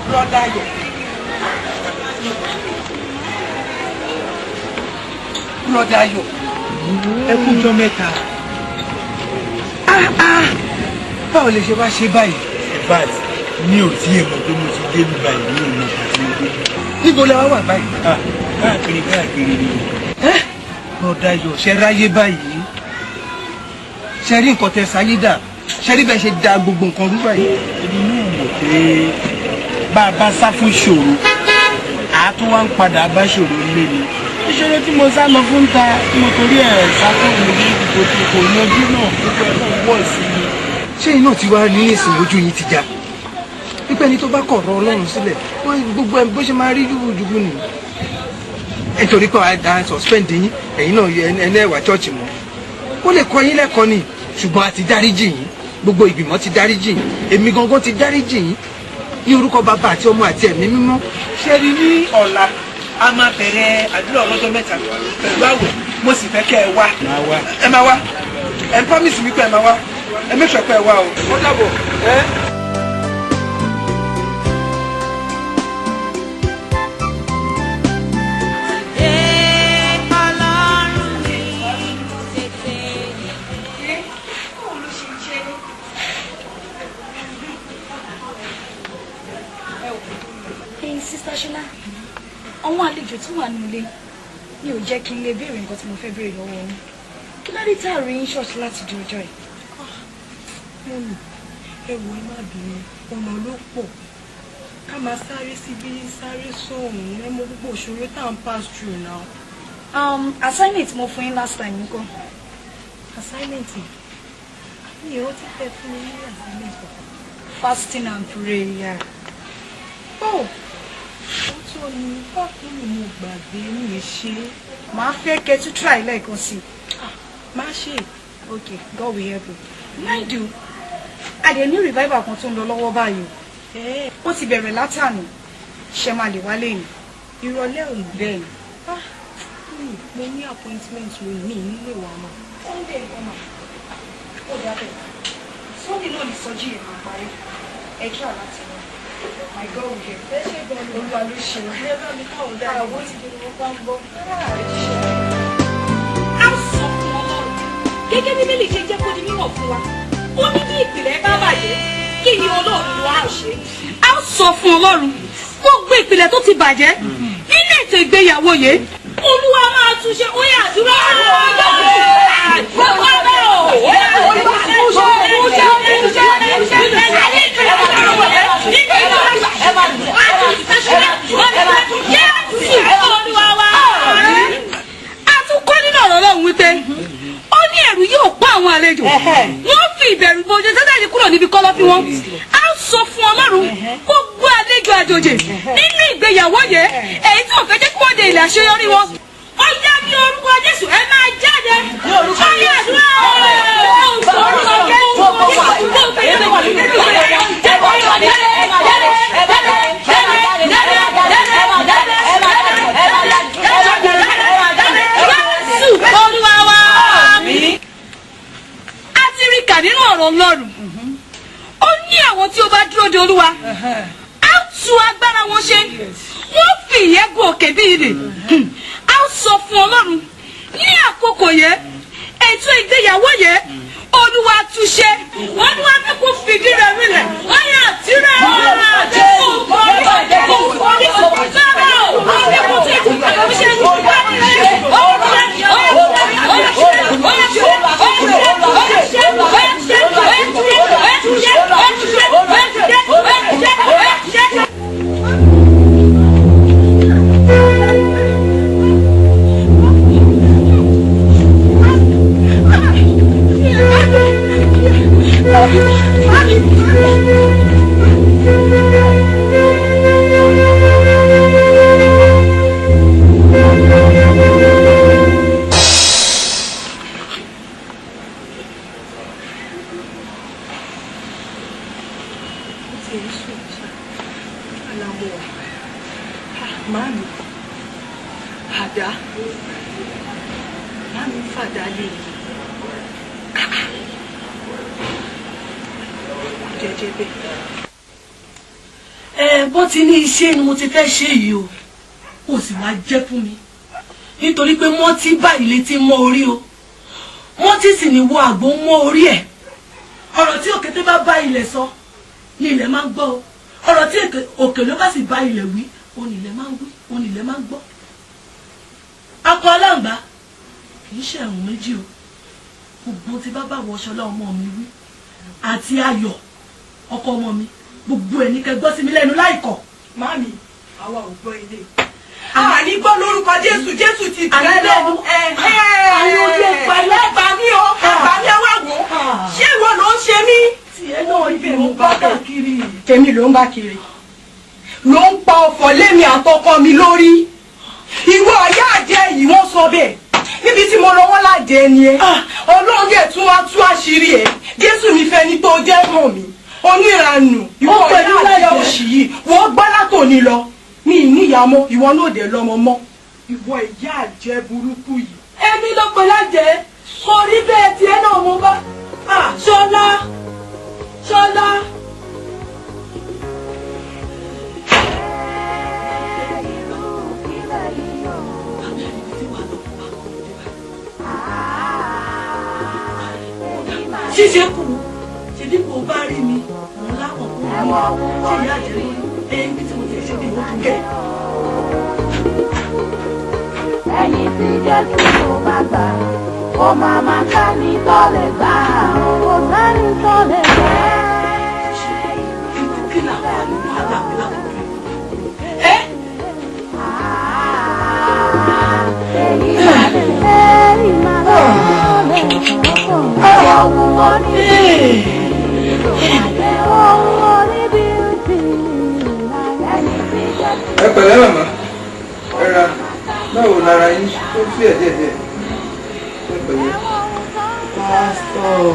Brother Yo. Brother Yo. Ẹ kú ọjọ́ mẹ́ta. Báwo lè ṣe wá ṣe báyìí? Báyìí mi ò tí ì mọ̀ pé mo ti dé mi báyìí ní ìmọ̀ àti mo dé. Níbo lẹ wá wà báyìí? Káàkiri ni. Brother Yo, ṣe ráyé báyìí. Ṣe rí nǹkan tẹ sáyé dà. Ṣe rí bẹ́ẹ̀ ṣe da gbogbo nǹkan rú báyìí. Èmi náà mọ̀ pé bá a bá sá fún ìṣòro àá tún wá ń padà bá ìṣòro lé ni. Ìṣòro tí mo sá lọ fún ta tí mo torí ẹ̀ sá fún mi ní kò yanjú náà gbogbo ẹ̀ náà wọ̀ sí i. Ṣé iná ti wá ní ìsìn ojú yín ti já? Pípẹ́ ni tó bá kọ̀ ọ̀rọ̀ Ọlọ́run sílẹ̀ gbogbo ẹ̀ bó ṣe máa rí jùgùjùgù nìyí. Nítorí pé a suspend yín ẹ̀yin náà ẹni ẹ̀wà chọ́ọ̀chì mọ́. Ó lè kọ́ yín lẹ́kọ̀ọ́ ni ṣùgbọ́n a ti dáríjì yín gbogbo ìgbìmọ̀ ti dáríjì yín èmi gangan ti dáríjì yín ní orúkọ bàbá àti ọmọ àti ẹ̀mí mímọ́. Ṣé rí ní ọ̀la a máa bẹ̀rẹ̀ àdúrà ọlọ́jọ́ mẹ́ta pẹ̀lú àwẹ̀ mo sì fẹ́ kẹ́ ẹ wá. Ẹ máa wá ẹ promise mi pé ẹ máa wá ẹ make sure pé ẹ wá o. Ó dàbọ̀ ẹ. Ṣọlá àwọn àlejò tí wà nílé mi ò jẹ́ kí n lè béèrè nǹkan tí mo fẹ́ béèrè lọ́wọ́ yín kí ló dé tá a rí yín ṣọ́ọ̀ṣì láti di ọjọ́ yìí. mọ́mì ẹ wò ẹ má bínú ọ̀nà ló pọ̀ ká máa sáré síbí sáré sóhun ẹ mọ gbogbo òṣèré tá à ń pass through now. Assignment mo fún yín last time nǹkan. Assignment mi ò ti fẹ́ fún mi ní assignment kankan. Fasting and prayer. Oh, ó tó ní báwo ni mo gbàgbé mi ṣe. Màá fẹ́ kẹ́ tún try lẹ́ẹ̀kan sí. Má ṣe. Okay, God will help you. Mind you, a dẹ̀ ní revival kan tó ń lọ lọ́wọ́ báyìí o. Ó ti bẹ̀rẹ̀ látàní. Ṣé máa lè wálé ni? Ìrọ̀lẹ́ òní. Bẹ́ẹ̀ ni. Mo ní appointment lónìí nílé wa náà. Sunday ọmọ ó dábẹ́. Sunday náà ní sọ́jí ẹ̀ máa parí. Ẹ kí àlá ti lọ. My God will help. Ẹ ṣe gan-an olúwa ló ṣe. Ẹ bá mi káwọn dáa. Àwọn ti di owó bá ń gbọ́. A sọ fún Ọlọ́run. Gẹ́gẹ́ bí Bíbélì ṣe jẹ́ kó di mímọ̀ fún wa. Ó ní bí ìpìlẹ̀ bá bàjẹ́, kí ni Ọlọ́run wá ṣe? A sọ fún Ọlọ́run. Gbogbo ìpìlẹ̀ tó ti bàjẹ́ nínú ètò ìgbéyàwó yìí. Olúwa máa túnṣe ó yà dúró. A tún kọ́ nínú ọ̀rọ̀ Ọlọ́run wípé ó ní ẹ̀rù yóò pa àwọn àlejò. Wọ́n fi ìbẹ̀rù bojo Sátánì kúrò níbi kọ́lọ́fín wọn. A sọ fún Ọlọ́run gbogbo àlejò àjòjì nínú ìgbéyàwó yìí èyí tí ò fẹ́ jẹ́ kí wọ́n dé ilẹ̀ àṣeyọrí wọn. Ó yá ní orúkọ Jésù ẹ máa jáde. Ó yá àdúrà a ti rí kà nínú ọ̀rọ̀ Ọlọ́run. Ó ní àwọn tí ó bá dúró de Olúwa á tú agbára wọn ṣe. Wọ́n fi ìyẹ́ gun òkè bí idì. A sọ fún Ọlọ́run ní àkókò yẹn ètò ìgbéyàwó yẹn Olúwa túnṣe. Olúwa ní kó fìdí rẹ̀ rinlẹ̀. Wọ́n yà tirẹ̀ ọ̀rọ̀ àti òkò ìbàjẹ́ kò ní kò sábà ò ní kò tí kò tó ṣe kò bá ní ṣe. Mami, àdá, mami fàdá lè jẹjẹ bẹ́ẹ̀. Bó ti ní iṣẹ́ ni mo ti fẹ́ ṣe yìí o, kò sì wá jẹ́ fún mi. Nítorí pé mọ́tí báyìí létí mọ́ orí o, mọ́tí sì ní wo àgbo mọ́ orí ẹ̀. Ọ̀rọ̀ tí òkété bá bá ilẹ̀ sọ ni ilẹ̀ máa ń gbọ́ o. Ọ̀rọ̀ tí òkèlè bá sì bá ilẹ̀ wí òun ilẹ̀ máa ń wí òun ilẹ̀ máa ń gbọ́. Akọ aláǹgbá kì í ṣe ẹ̀rùn méjì o. Gbogbo tí bàbá wọṣọlá ọmọ mi wí àti ayọ̀ ọkọ ọmọ mi gbogbo ẹ̀ ní kẹ́ gbọ́ sí mi lẹ́nu láìkọ̀. Mami, àwa ò gbọ́ ilé. Àní gbọ́ lórúkọ Jésù, Jésù ti tẹ̀lé lẹ́nu. Àyè òde pẹ̀lẹ́ ẹgbà mí o, ẹgbà mí ẹwà wò. Ṣé ìwọ ló ń ṣe mí? Tiẹ̀ náà ibẹ̀ mo bá káàkiri. Tèmi ló ń bá kiri. Ló ń pa ọ̀fọ̀ lémi àtọkọ mi lórí. Ìwọ ọ̀yá àjẹ́ yìí wọ́n sọ bẹ́ẹ̀. Níbi tí mo lọ́wọ́ lájẹ ni ẹ. Ọlọ́run dẹ̀ tún wá tú àṣírí ẹ. Jésù mi fẹ́ ní tó jẹ́ mọ̀ mí. Oníranù, ìwọ ọ̀yá àjẹ́ òṣì yìí. Wọ́n gbọ́ látòní lọ. Mi níyàmọ́, ìwọ náà dẹ̀ lọ́mọ mọ́. Ìwọ ìyá àjẹ́ burúkú yìí. Èmi ló pe lájẹ́. Kò rí bẹ́ẹ̀ tiẹ̀ náà mo bá. Ṣọlá. Ṣọlá. Ṣíṣe kù, ṣèbí kò bá rí mi, òun láwọn kò rí mi, ṣe ìyá àjẹ́ lórí, ẹ̀yìn tí mo ti ṣe bí wọ́n kẹ́. Ẹ̀yin tí Jésù kò bá gbà, kó máa máa sẹ́ni tó lè gbà ó kò sẹ́ni tó lè gbà. kí làwọn àlùmọ́ àtàwọn lákòókò ẹ́. èyí máa lè ohun oníbi ti ẹni tí jẹ́. ẹ pẹ̀lẹ́ màmá ẹ ra báwo lára yín tó fi ẹ̀ díẹ̀díẹ̀ ẹ pẹ̀lẹ́. pásítọ̀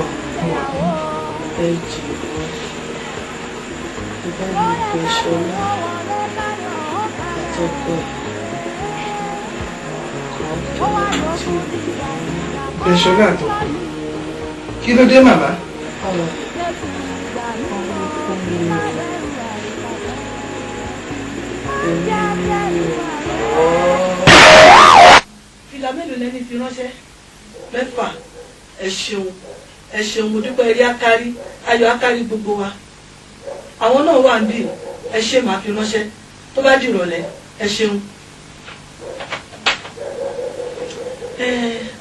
ẹ jìbọn ẹ bá mi pè Ṣọlá àtọkọ Ṣọlá àtọkọ kí ló dé màmá. fìlà mélòó lẹ́ni fi ránṣẹ́ 6 ẹ ṣeun mo dúpẹ́ eré akárí ayọ̀ akárí gbogbo wa àwọn náà wà níbí ẹ ṣe máa fi ránṣẹ́ tó bá dìrọ̀lẹ́ ẹ ṣeun.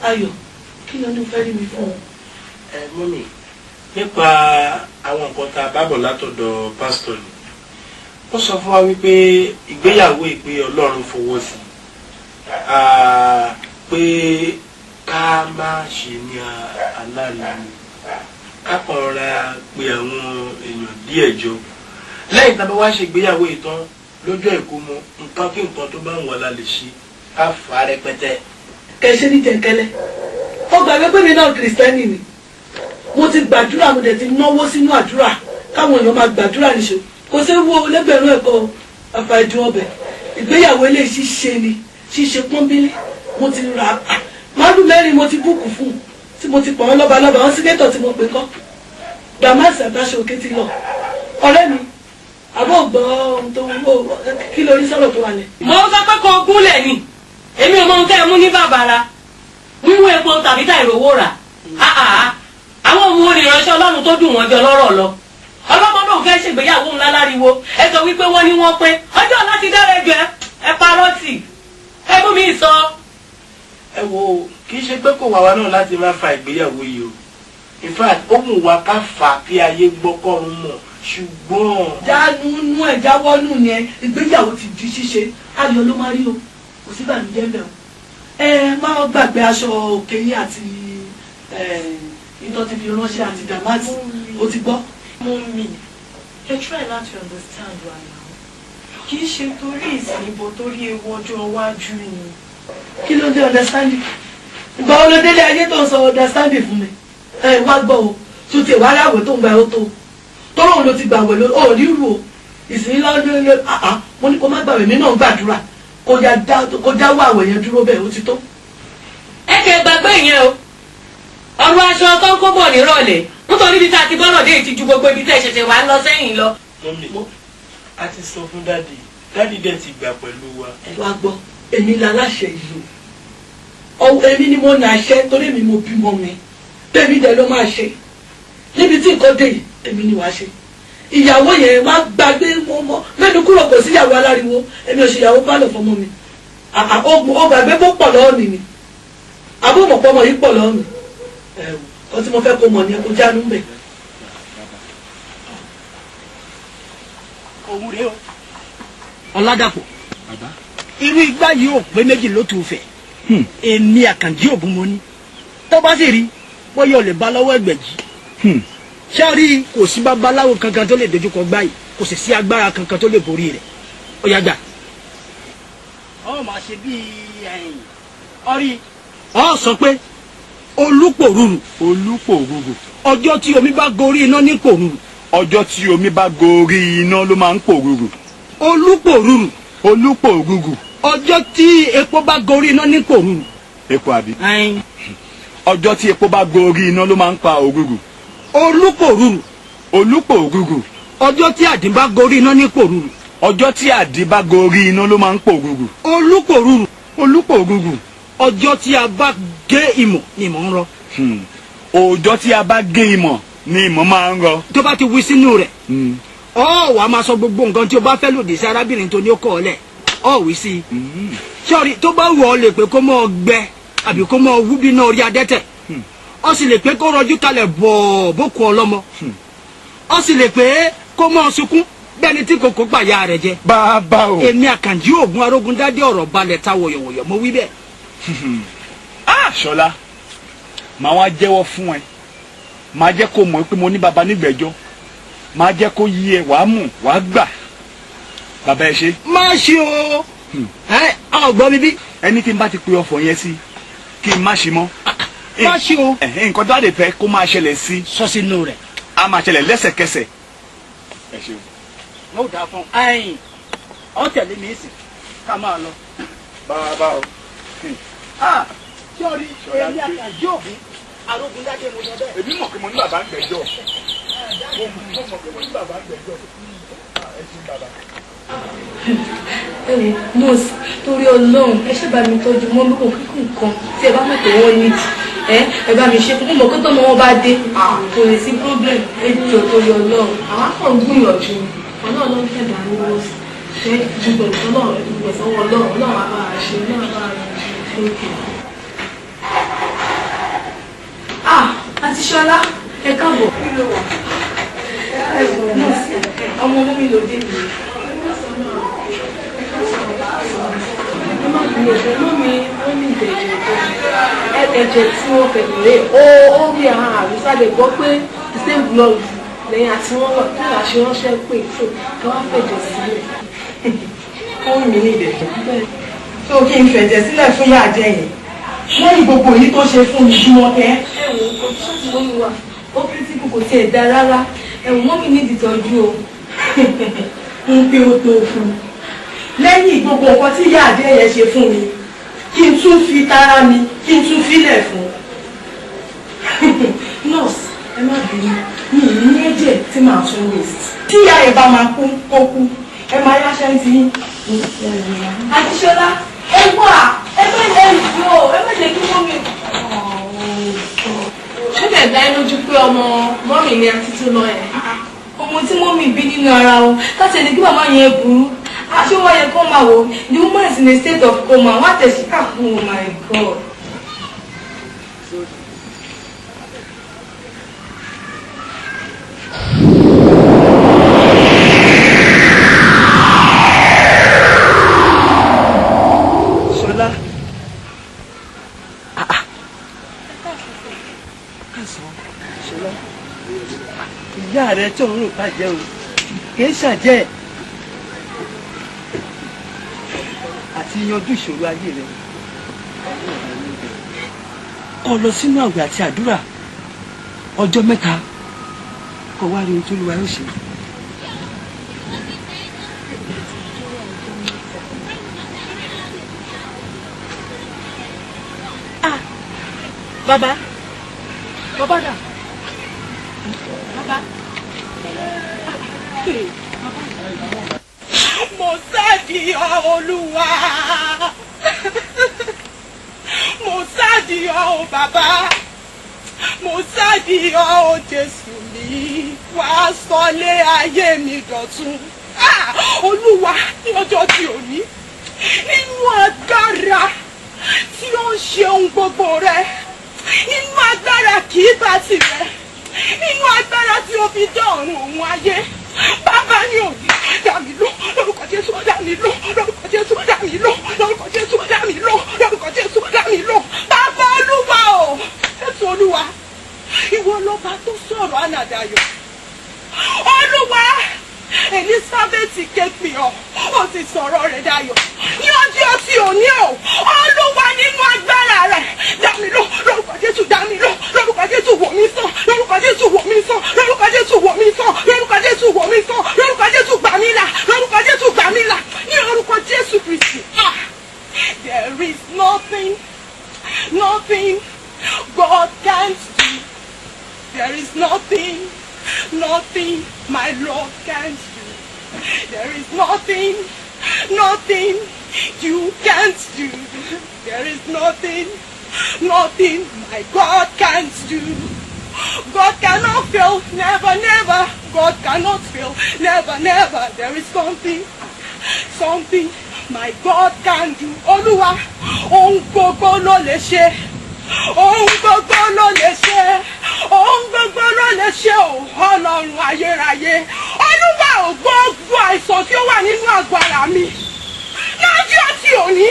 Ayọ̀ kí ló ní fẹ́ rí mi fún un. mọ́mì nípa àwọn nǹkan tá a bá bọ̀ látọ̀dọ̀ pásítọ̀ ni ó sọ fún wa wípé ìgbéyàwó ìpè Ọlọ́run fọwọ́ sí pé ká má ṣe ní aláriwo ká kàn ra pé àwọn èèyàn díẹ̀ jọ lẹ́yìn tá a bá wá ṣe ìgbéyàwó ìtàn lọ́jọ́ ìkómọ nǹkan kí nǹkan tó bá ń wọ̀ la lè ṣe ká fà á rẹpẹtẹ. kẹ̀ṣẹ́ ní jẹ̀ǹkẹ́lẹ́ ó gbàgbé pé mi náà kìrìsìtẹ́nì ni mo ti gbàdúrà mo dẹ̀ ti náwó sínú àdúrà káwọn èèyàn máa gbàdúrà níṣó kò sí wo lẹ́gbẹ̀rún ẹ̀kọ́ àfàìdùn ọbẹ̀ ìgbéyàwó ilé ṣíṣe ni ṣíṣe pọ́nbílé mo ti ra márùn mẹ́rin mo ti búùkù fún tí mo ti pọ̀ wọ́n lọ́balọ́ba wọ́n sínétọ̀ tí mo pè kọ́ dàmásì àtàṣe òkè ti lọ ọ̀rẹ́ mi àbọ̀ gbọ́ ohun tó kí lórí sọ̀rọ̀ tó wà lẹ̀. mo sọ pé kò gúnlẹ̀ ni èmi ò mọ ohun tẹ́ ẹ mú ní bàbàrà mímú epo tàbí tá ìrówó rà àwọn ohun olùránṣẹ́ Ọlọ́run tó dùn wọ́n jọ lọ́rọ̀ lọ ọlọ́mọ náà fẹ́ ṣègbéyàwó ńlá láriwo ẹ sọ wípé wọ́n ní wọ́n pé ọjọ́ láti dára ẹjọ́ ẹ parọ́ tì ẹ mú mi sọ. ẹ wo kì í ṣe pé kò wá wa náà láti máa fa ìgbéyàwó yìí o in fact ó mú wa ká fà kí ayé gbọ́ kọ́run mọ̀ ṣùgbọ́n. jánu ẹ jáwọ́nù yẹn ìgbéyàwó ti di ṣíṣe ayọ̀ ló máa rí o kò sí bàmíjẹ́ bẹ́ẹ̀ o ẹ má gbàgbé aṣọ òkè yín àti ìtọ́ ti fi ránṣẹ́ àti dàmátì o ti gbọ́. Mommy, ẹ try láti understand wa now. Kì í ṣe torí ìsìnbọ̀ torí ewu ọjọ́ iwájú ni. Kí ló dé understanding? Ìgbà wo ló délé ayé tó ń sọ understanding fún mi? Ẹ wá gbọ́ o, tó ti wá láwẹ̀ tó ń gba ẹ̀ tó. Tọ́lọ́run ló ti gbà wẹ̀ lórí, ò ní rú o. Ìsìn lọ́dún mo ní kó má gbàwẹ̀ mi náà gbàdúrà. Kó dáwọ́ àwẹ̀ yẹn dúró bẹ́ẹ̀ ó ti tó. Ẹ kẹ́ gbàgbé yẹn o. Ọ̀rọ̀ aṣọ tó ń kó bọ̀ nírọ̀lẹ́ nítorí ibi tá a ti gbọ́dọ̀ dé ti ju gbogbo ibi tẹ́ ṣẹ̀ṣẹ̀ wá lọ sẹ́yìn lọ. mọ́mí a ti sọ fún dáàdì dẹ̀ ti gbà pẹ̀lú wa. ẹ wá gbọ́ èmi la láṣẹ yìí o èmi ni mo nà ṣe torí èmi mo bímọ mi tèmi dẹ̀ ló máa ṣe níbi tí nǹkan dé yìí èmi ni wàá ṣe ìyàwó yẹn wá gbàgbé mọ́ mẹ́nu kúrò kò sí ìyàwó aláriwo èmi ò ṣe ìyàwó pálọ̀ fọmọ mi ó gbàgbé bó pọ̀ lọ́wọ́ mi ni àbúmọ̀pọ̀ ọmọ yìí pọ̀ lọ́wọ́ mi kọ́ tí mo fẹ́ kó mọ̀ ní ẹkọ jánu mbẹ̀. òun rèé o. ọ̀làdàpọ̀ irú igbá yìí ò pé méjì ló tù fẹ̀ èmi àkànjí ògùn mo ní tó bá sì rí bóyá o lè bá lọ́wọ́ ẹgbẹ̀jì ṣé o rí kò sí babaláwo kankan tó lè dojúkọ gbá yìí kò sì sí agbára kankan tó lè borí rẹ̀ ó yá gbà. ọ máa ṣe bíi ọrí ọ sọ pé olúpòrúurù. olúpòrúurù. ọjọ́ tí omi bá gorí iná ní pòrúurù. ọjọ́ tí omi bá gorí iná ló máa ń pòrúurù. olúpòrúurù. olúpòrúurù. ọjọ́ tí epo bá gorí iná ní pòrúurù. epo àbí. ọjọ́ tí epo bá gorí iná ló máa ń pa òrúurù. olúpòrúurù. olúpòrúurù. ọjọ́ tí àdín bá gorí iná ní pòrúurù. ọjọ́ tí àdín bá gorí iná ló máa ń pòrúurù. olúpòrúurù. olúpòrúurù. ọjọ́ tí a bá gé ìmọ̀ ni ìmọ̀ ń rọ. ọjọ́ tí a bá gé ìmọ̀ ni ìmọ̀ máa ń rọ. tó bá ti wí sínú rẹ̀ ọ wàá máa sọ gbogbo nǹkan tí o bá fẹ́ lòdì sí arábìnrin tó ní ó kọ́ ọ lẹ̀ ọ wí sí i. sọ́ọ̀rì tó bá wù ọ́ lè pé kó mọ́ ọ gbẹ àbí kó mọ́ ọ wú bí náà orí adẹ́tẹ̀ ó sì lè pé kó rọjú kalẹ̀ bọ̀ bókun ọlọ́mọ ó sì lè pé kó mọ́ sunkún bẹ́ẹ̀ni tí kòkó gbàyà rẹ̀ jẹ. bàbá o. èmi Àkànjí Ògún Arógundádé ọ̀rọ̀ balẹ̀ ta wọ̀yọ̀wọ̀yọ̀ mo wí bẹ́ẹ̀. Ṣọlá màá wá jẹ́wọ́ fún ẹ màá jẹ́ kó mọ̀ pé mo ní baba nígbẹ̀jọ́ màá jẹ́ kó yí ẹ wàá mú wàá gbà bàbá ẹ ṣe. má ṣe o ọgbọ́n bíbí. ẹni tí n bá ti pe ọ̀fọ̀ yẹn sí kí n má ṣe mọ́. má ṣe o. nǹkan tó àdè fẹ́ kó máa ṣẹlẹ̀ sí. sọ sínú rẹ̀. a máa ṣẹlẹ̀ lẹ́sẹ̀kẹsẹ̀. ẹ ṣeun. mo dà fún ayin ọ tẹ̀lé mi sí ká máa lọ. bàbá o. sọ́ọ́rí èmi Àkànjí Ògún Arógundádé mo sọ bẹ́ẹ̀. èmi mọ̀ pé mo ní bàbá ń gbẹ́jọ́ mo mọ̀ pé mo ní bàbá ń gbẹ́jọ́ ẹ ṣe bàbá. ẹ wò nọ́ọ̀sì torí Ọlọ́run ẹ ṣe bá mi tọ́jú mọ́ bí kò kíkún kan tí ẹ bá mọ̀ pé wọ́n nídìí ẹ bá mi ṣe fún mọ̀ pé tọ́mọ wọn bá dé kò lè sí problem ẹ jọ torí Ọlọ́run. àwọn akọ̀ ń gbìyànjú Ọlọ́run ló ń tẹ̀dá ní nọ́ọ̀sì ṣé gbogbo Ọlọ́run gbogbo ìsanwó Ọlọ́run á bá a ṣe Ọlọ́run á bá a ṣe. Àti Ṣọlá ẹ káàbọ̀. Nọ́ọ̀sì ọmọ mi ló dé mi. ẹ má bínú ẹ̀jẹ̀ mọ́ mi wọ́n ní ẹ̀jẹ̀ tí wọ́n fẹ̀ lé ó rí àwọn àrísàlẹ̀ gbọ́ pé the same blood lẹ́yìn àti wọ́n wà kí àṣẹ ránṣẹ́ pé tó kí wọ́n fẹ̀jẹ̀ sílẹ̀. ó ń mi ní ìdẹ̀jẹ̀ tó kí n fẹ̀jẹ̀ sílẹ̀ fún yàjẹ́ yẹn lẹ́yìn gbogbo èyí tó ṣe fún mi bí wọ́n tẹ́. ẹ̀wọ̀n kò tó ti lóyún wa ó kí tí kò tiẹ̀ dá rárá ẹ̀wọ̀n mọ́mí ní ìdìtọ́jú o. ń pé ó tó fún un lẹ́yìn gbogbo nǹkan tí ìyá àdé yẹn ṣe fún mi kí n tún fi tara mi kí n tún filẹ̀ fún nọ́ọ̀sì ẹ má bínú mi ì ní ẹ̀jẹ̀ tí màá tún waste tí ìyá yẹn bá máa kú kó kú ẹ máa yáṣẹ́ ti yín. Àjíṣọlá ẹ wà ẹ má lè jọ ẹ má lè kí mọ́mí. ṣé lè dá ẹ lójú pé ọmọ mọ́mí ni àti tó lọ ẹ̀. ọmọ tí mọ́mí bí nínú ara wọn láti ẹni kí màmá yẹn burú ṣé wọ́n yẹ kó máa wò the woman is in a state of coma wọ́n àtẹ̀sí oh my God. Ṣọlá Ṣọlá ìyá rẹ tó ń rò bàjẹ́ o kì í ṣàjẹ́ àti yanjú ìṣòro ayé rẹ kó lọ sínú àwẹ̀ àti àdúrà ọjọ́ mẹ́ta kó wá rí ohun tó lùwà yóò ṣe. Bàbá bàbá dà bàbá. mo sáàdì Olúwa mo sáàdì ọ bàbá mo sáàdì ọ Jésù mi wá sọlé ayé mi dọ̀tun Olúwa ní ọjọ́ tí ò ní nínú agbára tí ó ń ṣe ohun gbogbo rẹ nínú agbára kì í bá tirẹ̀ nínú agbára tí ó fi dá ọ̀run òun ayé bàbá ní òní dá mi lọ lórúkọ Jésù dá mi lọ lórúkọ Jésù dá mi lọ lórúkọ Jésù dá mi lọ lórúkọ Jésù dá mi lọ bàbá Olúwa o Jésù Olúwa ìwọ lọba tó sọ̀rọ̀ ànàdàyọ̀ Olúwa Elizabeth ké pè ọ́ ó ti sọ̀rọ̀ rẹ̀ dayọ̀ ní ọjọ́ tí ò ní o Olúwa nínú agbára rẹ̀ dá mi lọ lórúkọ Jésù dá mi lọ lórúkọ Jésù wò mí sàn lórúkọ Jésù wò mí sàn lórúkọ Jésù wò mí sàn lórúkọ Jésù wò mí sàn lórúkọ Jésù gbà mí là lórúkọ Jésù gbà mí là ní orúkọ Jésù Kristi. There is nothing God can't do. There is nothing my Lord can't do. There is nothing you can't do. There is nothing my God can't do. God cannot fail, never, never. God cannot fail, never, never. There is something my God can do. Olúwa, ohun gbogbo ló lè ṣe. ohun gbogbo ló lè ṣe ohun gbogbo ló lè ṣe ò Ọlọ́run ayérayé Olúwa ò gbogbo àìsàn tí ó wà nínú àgọ́ ara mi lọ́jọ́ tí ò ní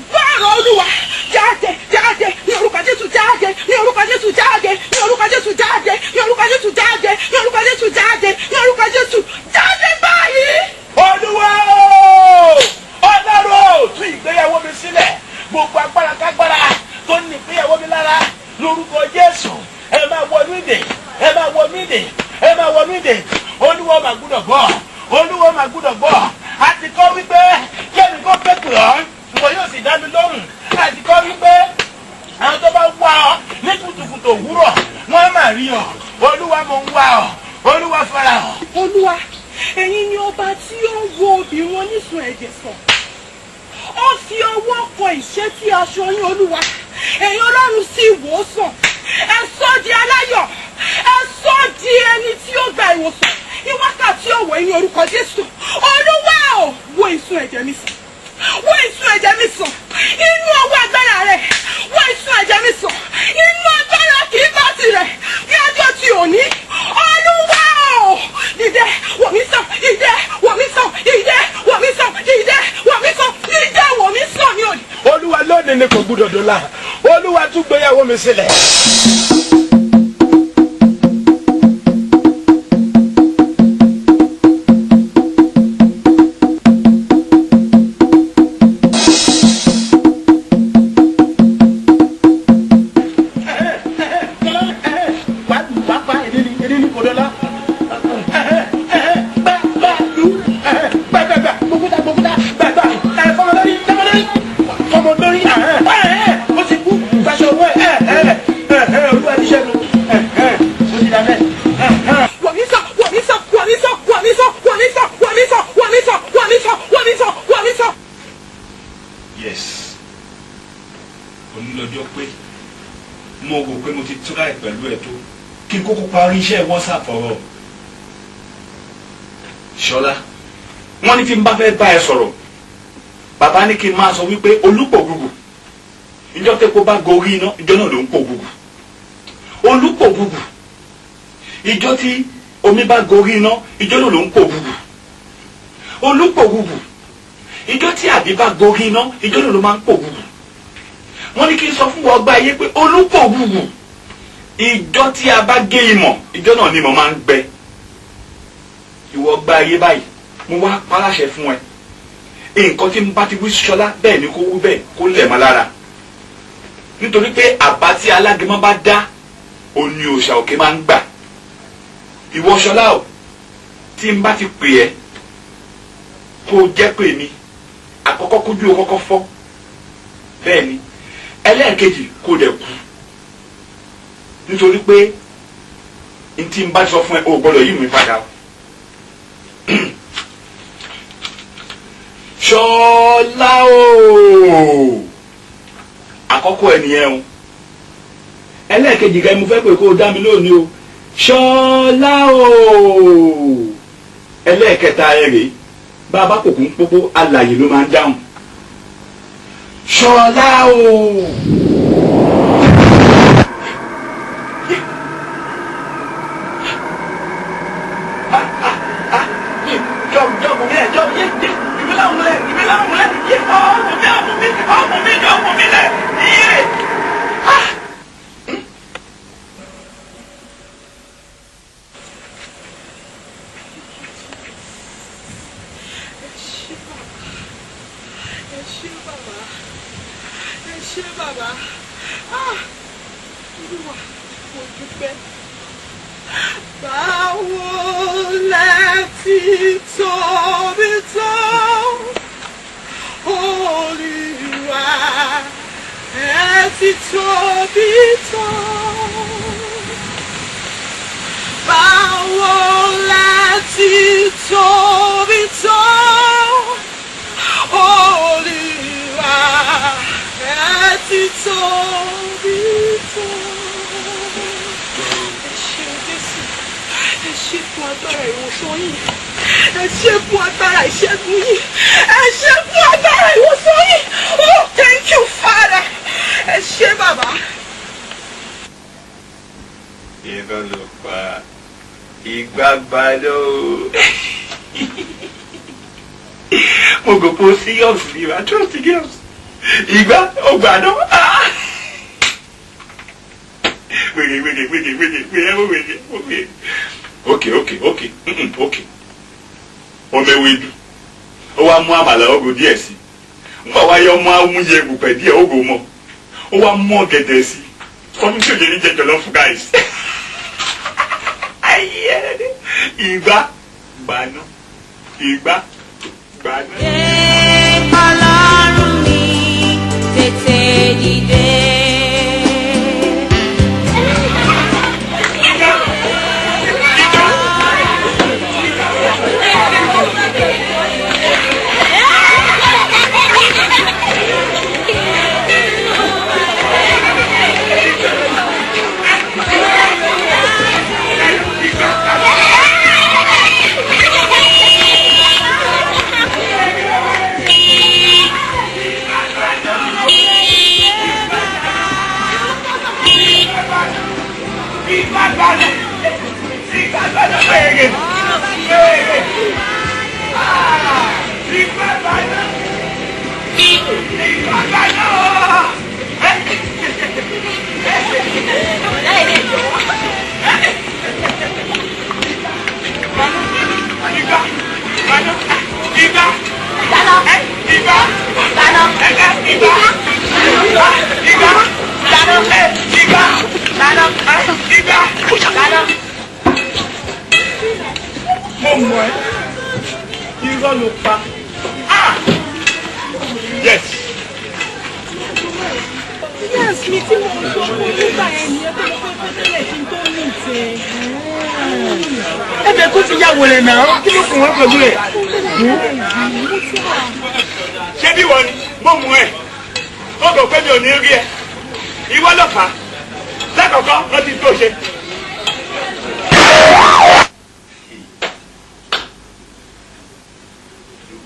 gbọ́rọ̀ Olúwa jáde jáde ní orúkọ Jésù jáde ní orúkọ Jésù jáde ní orúkọ Jésù jáde ní orúkọ Jésù jáde ní orúkọ Jésù jáde ní orúkọ Jésù jáde báyìí. Olúwa Ọlọ́run tú ìgbéyàwó mi sílẹ̀ gbogbo agbára kágbára tó ní ìgbéyàwó mi lára lórúkọ Jésù ẹ máa wọnú ìdè ẹ máa wọnú ìdè ẹ máa wọnú ìdè Olúwa máa gbọ́dọ̀ gbọ́ Olúwa máa gbọ́dọ̀ gbọ́ àti kọ́ wípé kẹ́mi kó pé pè ọ́ ìwọ yóò sì dá mi lóhùn àti kọ́ wípé àwọn tó bá wá ọ ní kùtùkùtù òwúrọ̀ wọ́n máa rí ọ Olúwa mo ń wá ọ Olúwa fara ọ. Olúwa ẹ̀yin ni ọba tí ó ń wo obìnrin onísun ẹ̀jẹ̀ sàn ó fi ọwọ́ kan ìṣẹ́tí aṣọ yín Olúwa ẹ̀yin Ọlọ́run sì wò ó sàn ẹ sọ di aláyọ̀ ẹ sọ di ẹni tí ó gba ìwòsàn ní wákàtí ọ̀wọ̀ ní orúkọ Jésù Olúwa ò wo ìsun ẹ̀jẹ̀ mi sàn wo ìsun ẹ̀jẹ̀ mi sàn inú ọwọ́ agbára rẹ̀ wo ìsun ẹ̀jẹ̀ mi sàn inú agbára kì í bá tirẹ̀ ní ọjọ́ tí ò ní Olúwa ò dìde wò mí sàn dìde wò mí sàn dìde wò mí sàn dìde wò mí sàn dìde wò mí sàn ní òní. Olúwa lónìí ni kò gbúdọ̀ dọ́là Olúwa tún gbéyàwó mi sílẹ̀. iṣẹ́ WhatsApp ọ̀rọ̀ Ṣọlá wọ́n ní tí n bá fẹ́ bá ẹ sọ̀rọ̀ bàbá ní kí n máa sọ wípé olúpògùgù ìjọ tẹ́kọ̀ bá gorí iná ìjọ náà ló ń pògùgù olúpògùgù ìjọ tí omi bá gorí iná ìjọ náà ló ń pògùgù olúpògùgù ìjọ tí àbí bá gorí iná ìjọ náà ló máa ń pògùgù wọ́n ní kí n sọ fún ọgbà ayé pé olúpògùgù ìjọ tí a bá gé ìmọ̀ ìjọ náà ni mo máa ń gbẹ ìwọ gba ayé báyìí mo wá paláṣẹ fún ẹ nǹkan tí mo bá ti wí Ṣọlá bẹ́ẹ̀ ni kó wú bẹ́ẹ̀ kó lẹ̀ mọ́ lára nítorí pé àbá tí alágẹmọ bá dá òní òòṣà òkè máa ń gbà ìwọ Ṣọlá o tí n bá ti pè ẹ́ kó jẹ́ pé mi àkọ́kọ́ kójú o kọ́kọ́ fọ́ bẹ́ẹ̀ ni ẹlẹ́ẹ̀kejì kó dẹ̀ kú nítorí pé n tí n bá sọ fún ẹ o gbọ́dọ̀ yí mi padà Ṣọlá o àkọ́kọ́ ẹnìyẹn o ẹlẹ́ẹ̀kejì gan mo fẹ́ pé kó o dá mi lónìí o Ṣọlá o ẹlẹ́ẹ̀kẹta ẹ rèé bá a bá kòkó ń pópó alàyè ló máa ń dáhùn Ṣọlá o. Oh, thank you, Father. Ẹ ṣé bàbá. irọ́ ló pa ìgbàgbà ló. Mo go po seriously, I trust the girls. Ìgbà ọgbà náà. Wait. Okay. Ọmọ ewédú. Ó wá mú àmàlà ọgò díẹ̀ sí. Nígbà wáyé ọmọ amúyẹ ẹ̀gùpẹ̀ díẹ̀ ọgò mọ́. Ó wá mú ọ̀gẹ̀dẹ̀ sí. Fọ́nmí tí ò lè ní jẹjọ lọ fún guys. Ìgbà gbaná. Ọlọ́run mi tètè dìde. Irọ́ ló pa. Yes. Yes, mi tí mo ń sọ fún nígbà yẹn ni ẹ tó lọ pé tẹ́lẹ̀ kí n tó ní ìtẹ́. Ẹ̀bẹ̀ tó ti yá wọlé náà, kí ló kàn wọ́n pẹ̀lú ẹ̀? Ṣé bí wọ́n ni mo mú ẹ̀? Ó kò pé mi ò ní rí ẹ. Ìwọ ló fà á. Lákọ̀ọ́kọ́ wọ́n ti tó ṣe.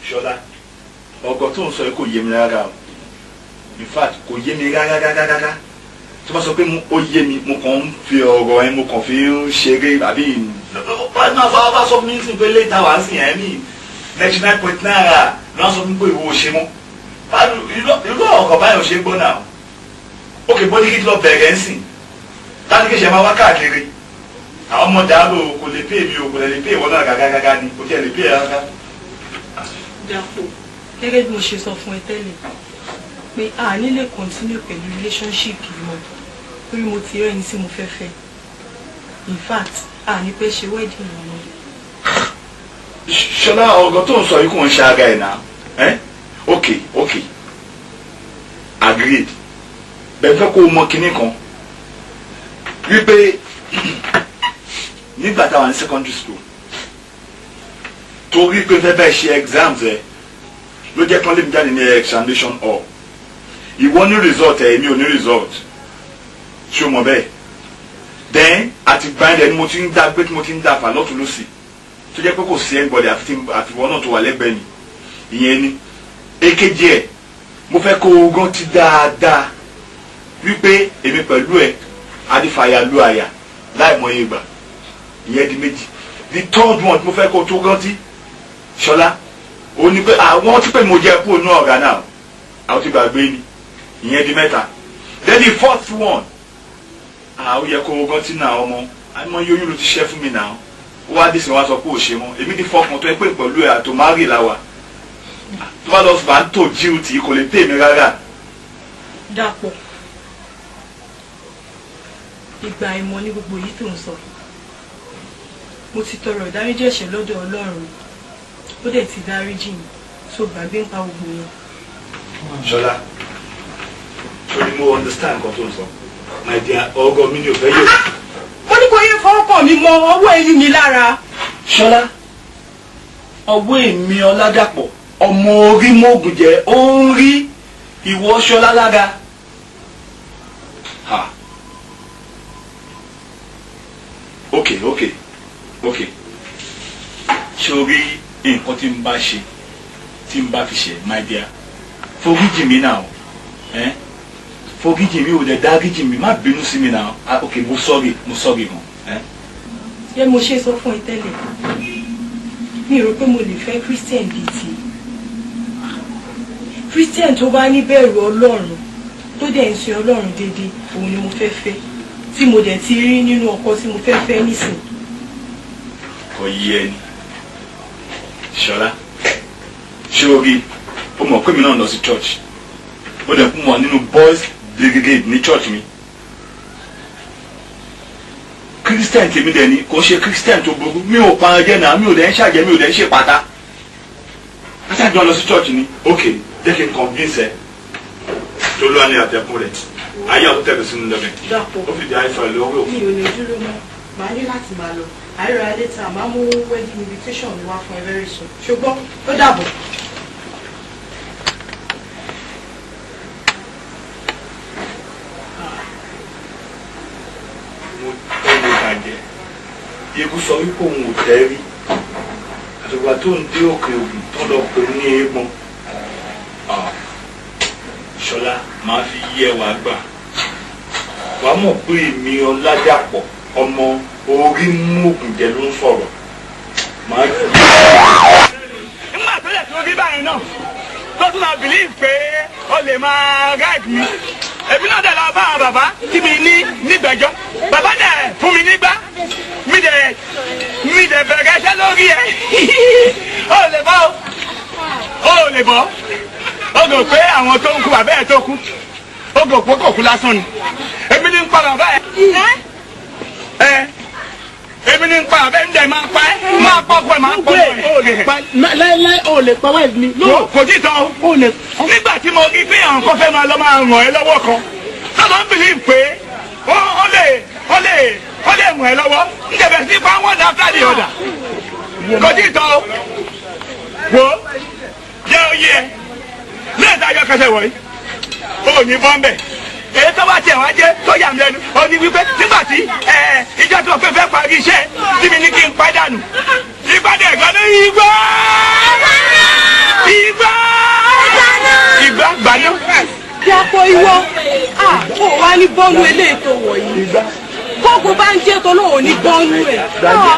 Ṣọlá, ọgọ tó ń sọ kò yé mi rárá o. In fact, kò yé mi rárá. Tó bá sọ pé ó yé mi, mo kàn ń fi ọ̀rọ̀ ẹ, mo kàn fi ń ṣeré àbí. Bá sọ fún mi sí pé létà wá sí ẹ̀ mí 99.9 náírà lọ́wọ́ sọ fún pé ìwọ ò ṣe mọ́. Irú ọkọ̀ báyọ̀ ṣe gbọ́ náà. Ó kè bó ní kí lọ bẹ̀rẹ̀ ń sìn. Láti kí ṣe máa wá káàkiri. Àwọn ọmọ dàbò kò lè pè mí o, kò lè pè ìwọ náà gàgàgàgà ni, kò tiẹ̀ lè pè ẹ̀ rárá. Dàpọ̀ gẹ́gẹ́ bí mo ṣe sọ fún ẹ tẹ́lẹ̀ pé a nílé continue pẹ̀lú relationship yìí mọ́ torí mo ti rẹ́ni tí mo fẹ́ fẹ́ in fact a ní pẹ́ ṣe wedding wọn. Ṣọlá, ọgọ tó ń sọ yìí kò ń ṣe ara ẹ̀ náà. Okay. Agreed. Bẹ́ẹ̀ fẹ́ kó o mọ kinní kan wípé nígbà táwọn ní secondary school torí pé fẹ́ bẹ́ẹ̀ ṣe exams ẹ ló jẹ́ kán lè mi jáde ní examination hall. Ìwọ ní result ẹ, èmi ò ní result. Ṣé o mọ̀ bẹ́ẹ̀? Then àti gbáyé ẹni mo ti ń dá gbé tí mo ti ń dá fà lọ́tún lọ́sì tó jẹ́ pé kò sí anybody àfiwọ́ náà tó wà lẹ́gbẹ̀ẹ́ mi. Ìyẹn ni èkejì ẹ̀ mo fẹ́ kó o gan ti dáadáa wípé èmi pẹ̀lú ẹ̀ adífàyà lu àyà láì mọ iye gbà. Ìyẹn di méjì. The third one mo fẹ́ kó o tó rántí Ṣọlá ó ní pé àwọn tí pé mo jẹ kúrò ní ọ̀gá náà àwọn ti gbàgbé ni. Ìyẹn di mẹ́ta. Then the fourth one ó yẹ kó o rántí náà ọmọ àmọ́ yóyún ló ti ṣẹ́ fún mi náà ó wá dé sí wọn sọ pé ò ṣe mọ́ èmi ti fọkàn tó ẹ pé pẹ̀lú ẹ̀ àtòmárì làwà tó bá lọ sùn bá ń tò jíù tí kò lè pè mí rárá. Dàpọ̀ ìgbà ìmọ̀ ní gbogbo yìí tó ń sọ mo ti tọrọ ìdáríjì ẹ̀ṣẹ̀ lọ́dọ̀ Ọlọ́run ó dẹ̀ ti dáríjì mi tó gbàgbé ń pa gbogbo yẹn. Ṣọlá torí mo understand nǹkan tó ń sọ my dear ọgọ mi ni ò fẹ́ yóò. mo ní kò yẹ fọwọ́kàn mi mọ ọwọ́ ẹ̀yìn mi lára. Ṣọlá ọwọ́ èmi Ọládàpọ̀ ọmọ orí mọ́ògùn jẹ́ ó ń rí ìwọ Ṣọlá lára. Okay. Ṣé o rí nǹkan tí n bá ṣe tí n bá fi ṣe my dear foríjì mi náà foríjì mi ò dẹ̀ dáríjì mi má bínú sí mi náà. Okay, mo sorry gan Ṣé mo ṣe sọ fún ẹ tẹ́lẹ̀? Mi rò pé mo lè fẹ́ Christian bíi ti. Christian tó bá ní bẹ̀rù Ọlọ́run tó dẹ̀ ń sin Ọlọ́run déédéé òun ni mo fẹ́ fẹ́ tí mo dẹ̀ ti rí nínú ọkọ tí mo fẹ́ fẹ́ nísìn. Kò yí ẹni Ṣọlá ṣé o rí o mọ̀ pé mi náà lọ sí church mo dẹ̀ kú mọ̀ nínú boys brigade ní church mi. Christian tèmi dẹ̀ ni kò ṣe Christian tó burú mi ò pa ẹjẹ́ náà mi ò dẹ̀ ń ṣàjẹ́ mi ò dẹ̀ ń ṣe pátá. Aṣáájú lọ sí church ni ok jẹ́ kí n convince ẹ tó lọ́wọ́ ní àtẹ̀kùn rẹ̀ ayé àwọn tẹ̀lé sínú lọ́bẹ̀ ó fi di àìfà lọ́wọ́ òfin. Mi ò lè dúró mọ́ màá ní láti máa lọ àìrọ̀ adé ta máa mú wedding invitation mi wá fún ẹ very soon ṣùgbọ́n ó dàbọ̀. Ikú sọ wípé òun ò tẹ́ rí àtùgbà tó ń dé òkè ògùn tó lọ pè ní eégbọn. Ṣọlá máa fi yí ẹwà gbà wà á mọ̀ pé èmi Ọládàpọ̀ ọmọ orí mú ògùn jẹ ló ń sọ̀rọ̀ máa fi. nígbà tó yẹ kí o rí báyìí náà tó tún máa bìlí pé o lè máa gáàdì mi èmi náà dẹ̀ lọ bá àwọn bàbá tí mi ní nígbẹ̀jọ́ bàbá dẹ̀ fún mi nígbà mi dẹ̀ bẹ̀rẹ̀ iṣẹ́ lórí ẹ̀ ó lè bọ́ ó lè bọ́ ó gò pé àwọn tó ń kú bàbá ẹ̀ tó kú ó gò pé kò kú lásán ni èmi ní ń pa bàbá ẹ̀ èmi ní ń pa bàbá ẹ̀ ń dẹ̀ máa pa ẹ́ máa pọ̀ pẹ̀ máa pọ̀ ẹ̀ láíláí o lè pa wáìfì mi. kò tí tán o lè. nígbà tí mo rí pé àwọn kan fẹ́ máa lọ máa ràn ẹ́ lọ́wọ́ kan sábà ń bìlí pé ó lè ràn ẹ́ lọ́wọ́ ń tẹ̀bẹ̀ sí pa wọ́n dá fúlàdì ọ̀dà kò tí tán wo jẹ́ oyé ẹ lẹ́yìn tá a yọ kẹsẹ̀ wọ̀nyí ó ní bọ́m̀bẹ̀ èyí tó bá tiẹ̀ wá jẹ́ tó yà mí lẹ́nu ó ní wípé nígbà tí ìjọ tó fẹ́ parí iṣẹ́ tí mi ní kí n pa dànù ìpàdé ẹ̀gbọ́n ní igbá gbaná. Yàpọ̀ ìwọ kò wá ní bọ́ọ̀lù eléyìí tó wọ̀ yìí kókò bá ń jẹ́ tó lóò ní bọ́ọ̀lù ẹ̀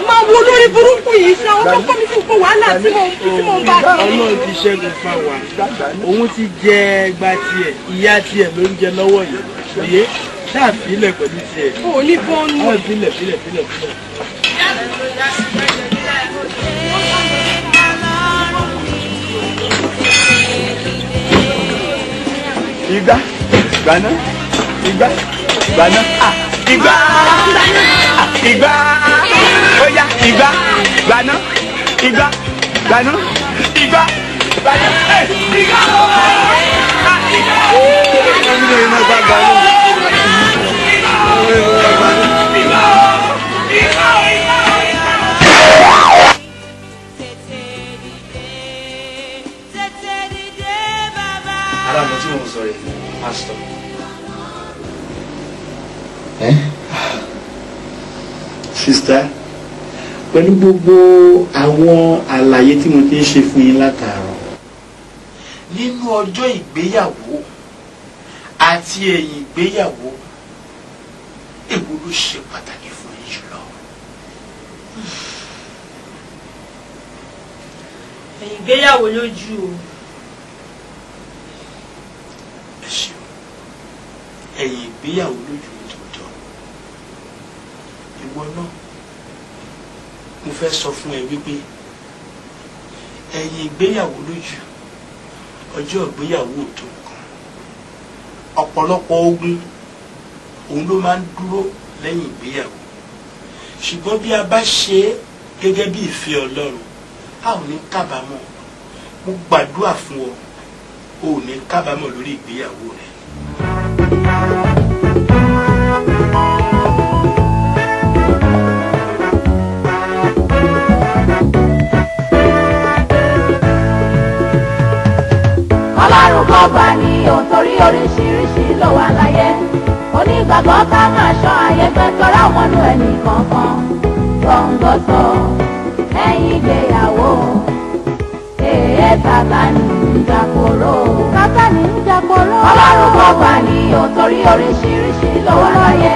máa wo lórí burúkú yìí ṣe àwọn tó kọ́ mi sí kó wàhálà tí mo ń bá kiri. Ọlọ́run ti ṣẹ́gun fún wa òun ti jẹ ẹgbà tiẹ̀ ìyá tiẹ̀ ló ń jẹ lọ́wọ́ yìí òye ṣáà fílẹ̀ pẹ̀lú tiẹ̀. ò ní bọ́ọ̀lù. fílẹ̀. Igba gbaná igba gbaná igba oya igba gbaná igba gbaná igba gbaná igba ara mi tí mo sọ rẹ̀ pásítọ̀. sista pẹ̀lú gbogbo àwọn àlàyé tí mo ti ń ṣe fún yín látàárọ̀ nínú ọjọ́ ìgbéyàwó àti ẹ̀yìn ìgbéyàwó èwo ló ṣe pàtàkì fún yín jùlọ. ẹ̀yìn ìgbéyàwó lójú o. ẹ ṣeun ẹ̀yìn ìgbéyàwó lójú tòótọ́ ìwọ náà mo fẹ́ sọ fún ẹ wípé ẹ̀yìn ìgbéyàwó lójú ọjọ́ ìgbéyàwó tó kàn ọ̀pọ̀lọpọ̀ ogun òun ló máa ń dúró lẹ́yìn ìgbéyàwó ṣùgbọ́n bí a bá ṣe é gẹ́gẹ́ bí ìfẹ́ Ọlọ́run a ò ní kábàámọ̀ mo gbàdúrà fún ọ o ò ní kábàámọ̀ lórí ìgbéyàwó rẹ. Ọlọ́run kò bá ní òun torí oríṣiríṣi ló wà láyé onígbàgbọ́ ká máa ṣọ́ ayẹgbẹ́ tọ́ra wọn nu ẹnì kankan gbọ̀ngbọ̀sọ ẹ̀yìn ìgbéyàwó Sátánì ń jàkóró. Ọlọ́run kò bá ní òun torí oríṣiríṣi ló wà láyé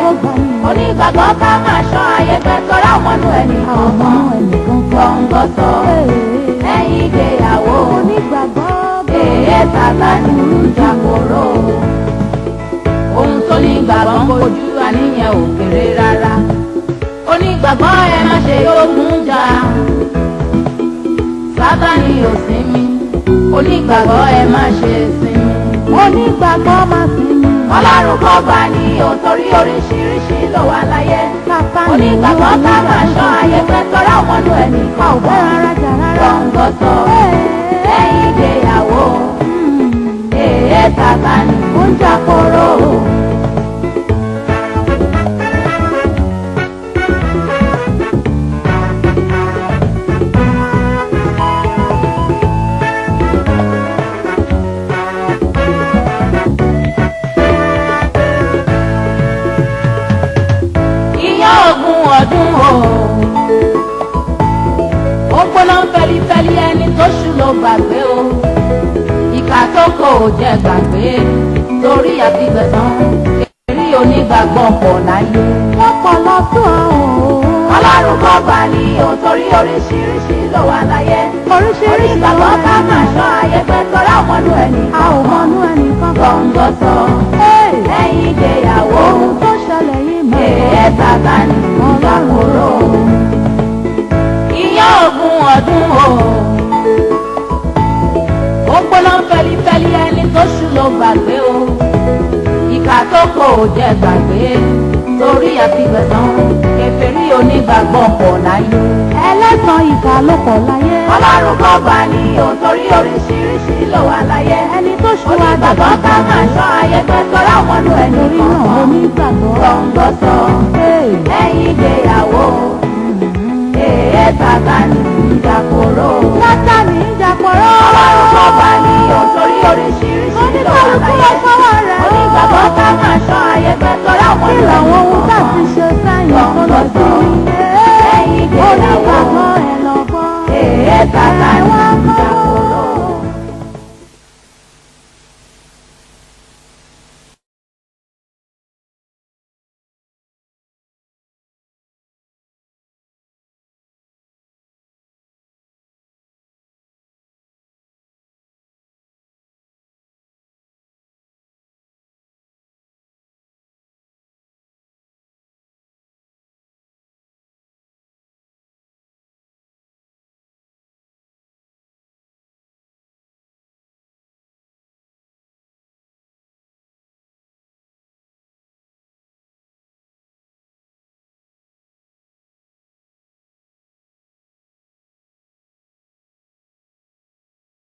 onígbàgbọ́ ká máa ṣọ́ ayẹgbẹ́. tọ́ra ọmọnú ẹnìkan gbọ̀ngbọ̀tọ̀ lẹ́yìn ìgbéyàwó onígbàgbọ́ èyí Sátánì ń jàkóró ohun tó ní gbàgbọ́ ń kojú àníyàn ò kéré rárá onígbàgbọ́ ẹ má ṣe yóògùn jà Sátánì ò sinmi onígbàgbọ́ ẹ má ṣe sinmi onígbàgbọ́ má sinmi Ọlọ́run kọ́ bá ní òtórí oríṣiríṣi ló wà láyé onígbàgbọ́ ká máa ṣọ́ ayé pẹ́ tọ́ra ọmọnú ẹnìkan gbọ̀ngbọ̀tọ̀ lẹ́yìn ìgbéyàwó èyí Sátánì ń jàkóró. Ọdún ó gbóná fẹlifẹli ẹni tó ṣù ló gbàgbé o ìkà tó kò jẹ gbàgbé torí àti gbẹ̀san èrí onígbàgbọ́ pọ̀ láyé wọ́n pọ̀ lọ́tún ọ̀hún. Ọlọ́run kọ́ bá ní òtórí oríṣiríṣi ló wà láyé onígbàgbọ́ ká máa ṣọ́ ayé pẹ́ tọ́ra ọmọnú ẹnìkan gbọ̀ngbọ̀tọ̀ lẹ́yìn ìgbéyàwó ohun tó ṣẹlẹ̀ yìí mọ́ èyí Sátánì ń jàkóró ìyá ogun ọdún ó gbóná fẹlifẹli ẹni tó ṣù ló gbàgbé o ìkà tó kò jẹ gbàgbé torí àti gbẹ̀san kèfèrí onígbàgbọ́ pọ̀ láyé ẹlẹ́san ìkà ló pọ̀ láyé Ọlọ́run kọ́ bá ní òtórí oríṣiríṣi ló wà láyé ẹni tó ṣù onígbàgbọ́ ká máa ṣọ́ ayé pẹ́ tọ́ra ọmọnú ẹnìkan gbọ̀ngbọ̀tọ̀ lẹ́yìn ìgbéyàwó èyí Sátánì ń jàkóró. Ọlọ́run kọ́ bá ní òtórí oríṣiríṣi ló wà láyé onígbàgbọ́ ká máa ṣọ́ ayé pẹ́ tọ́ra ọmọnú ẹnìkan gbọ̀ngbọ̀tọ̀ lẹ́yìn ìgbéyàwó èyí Sátánì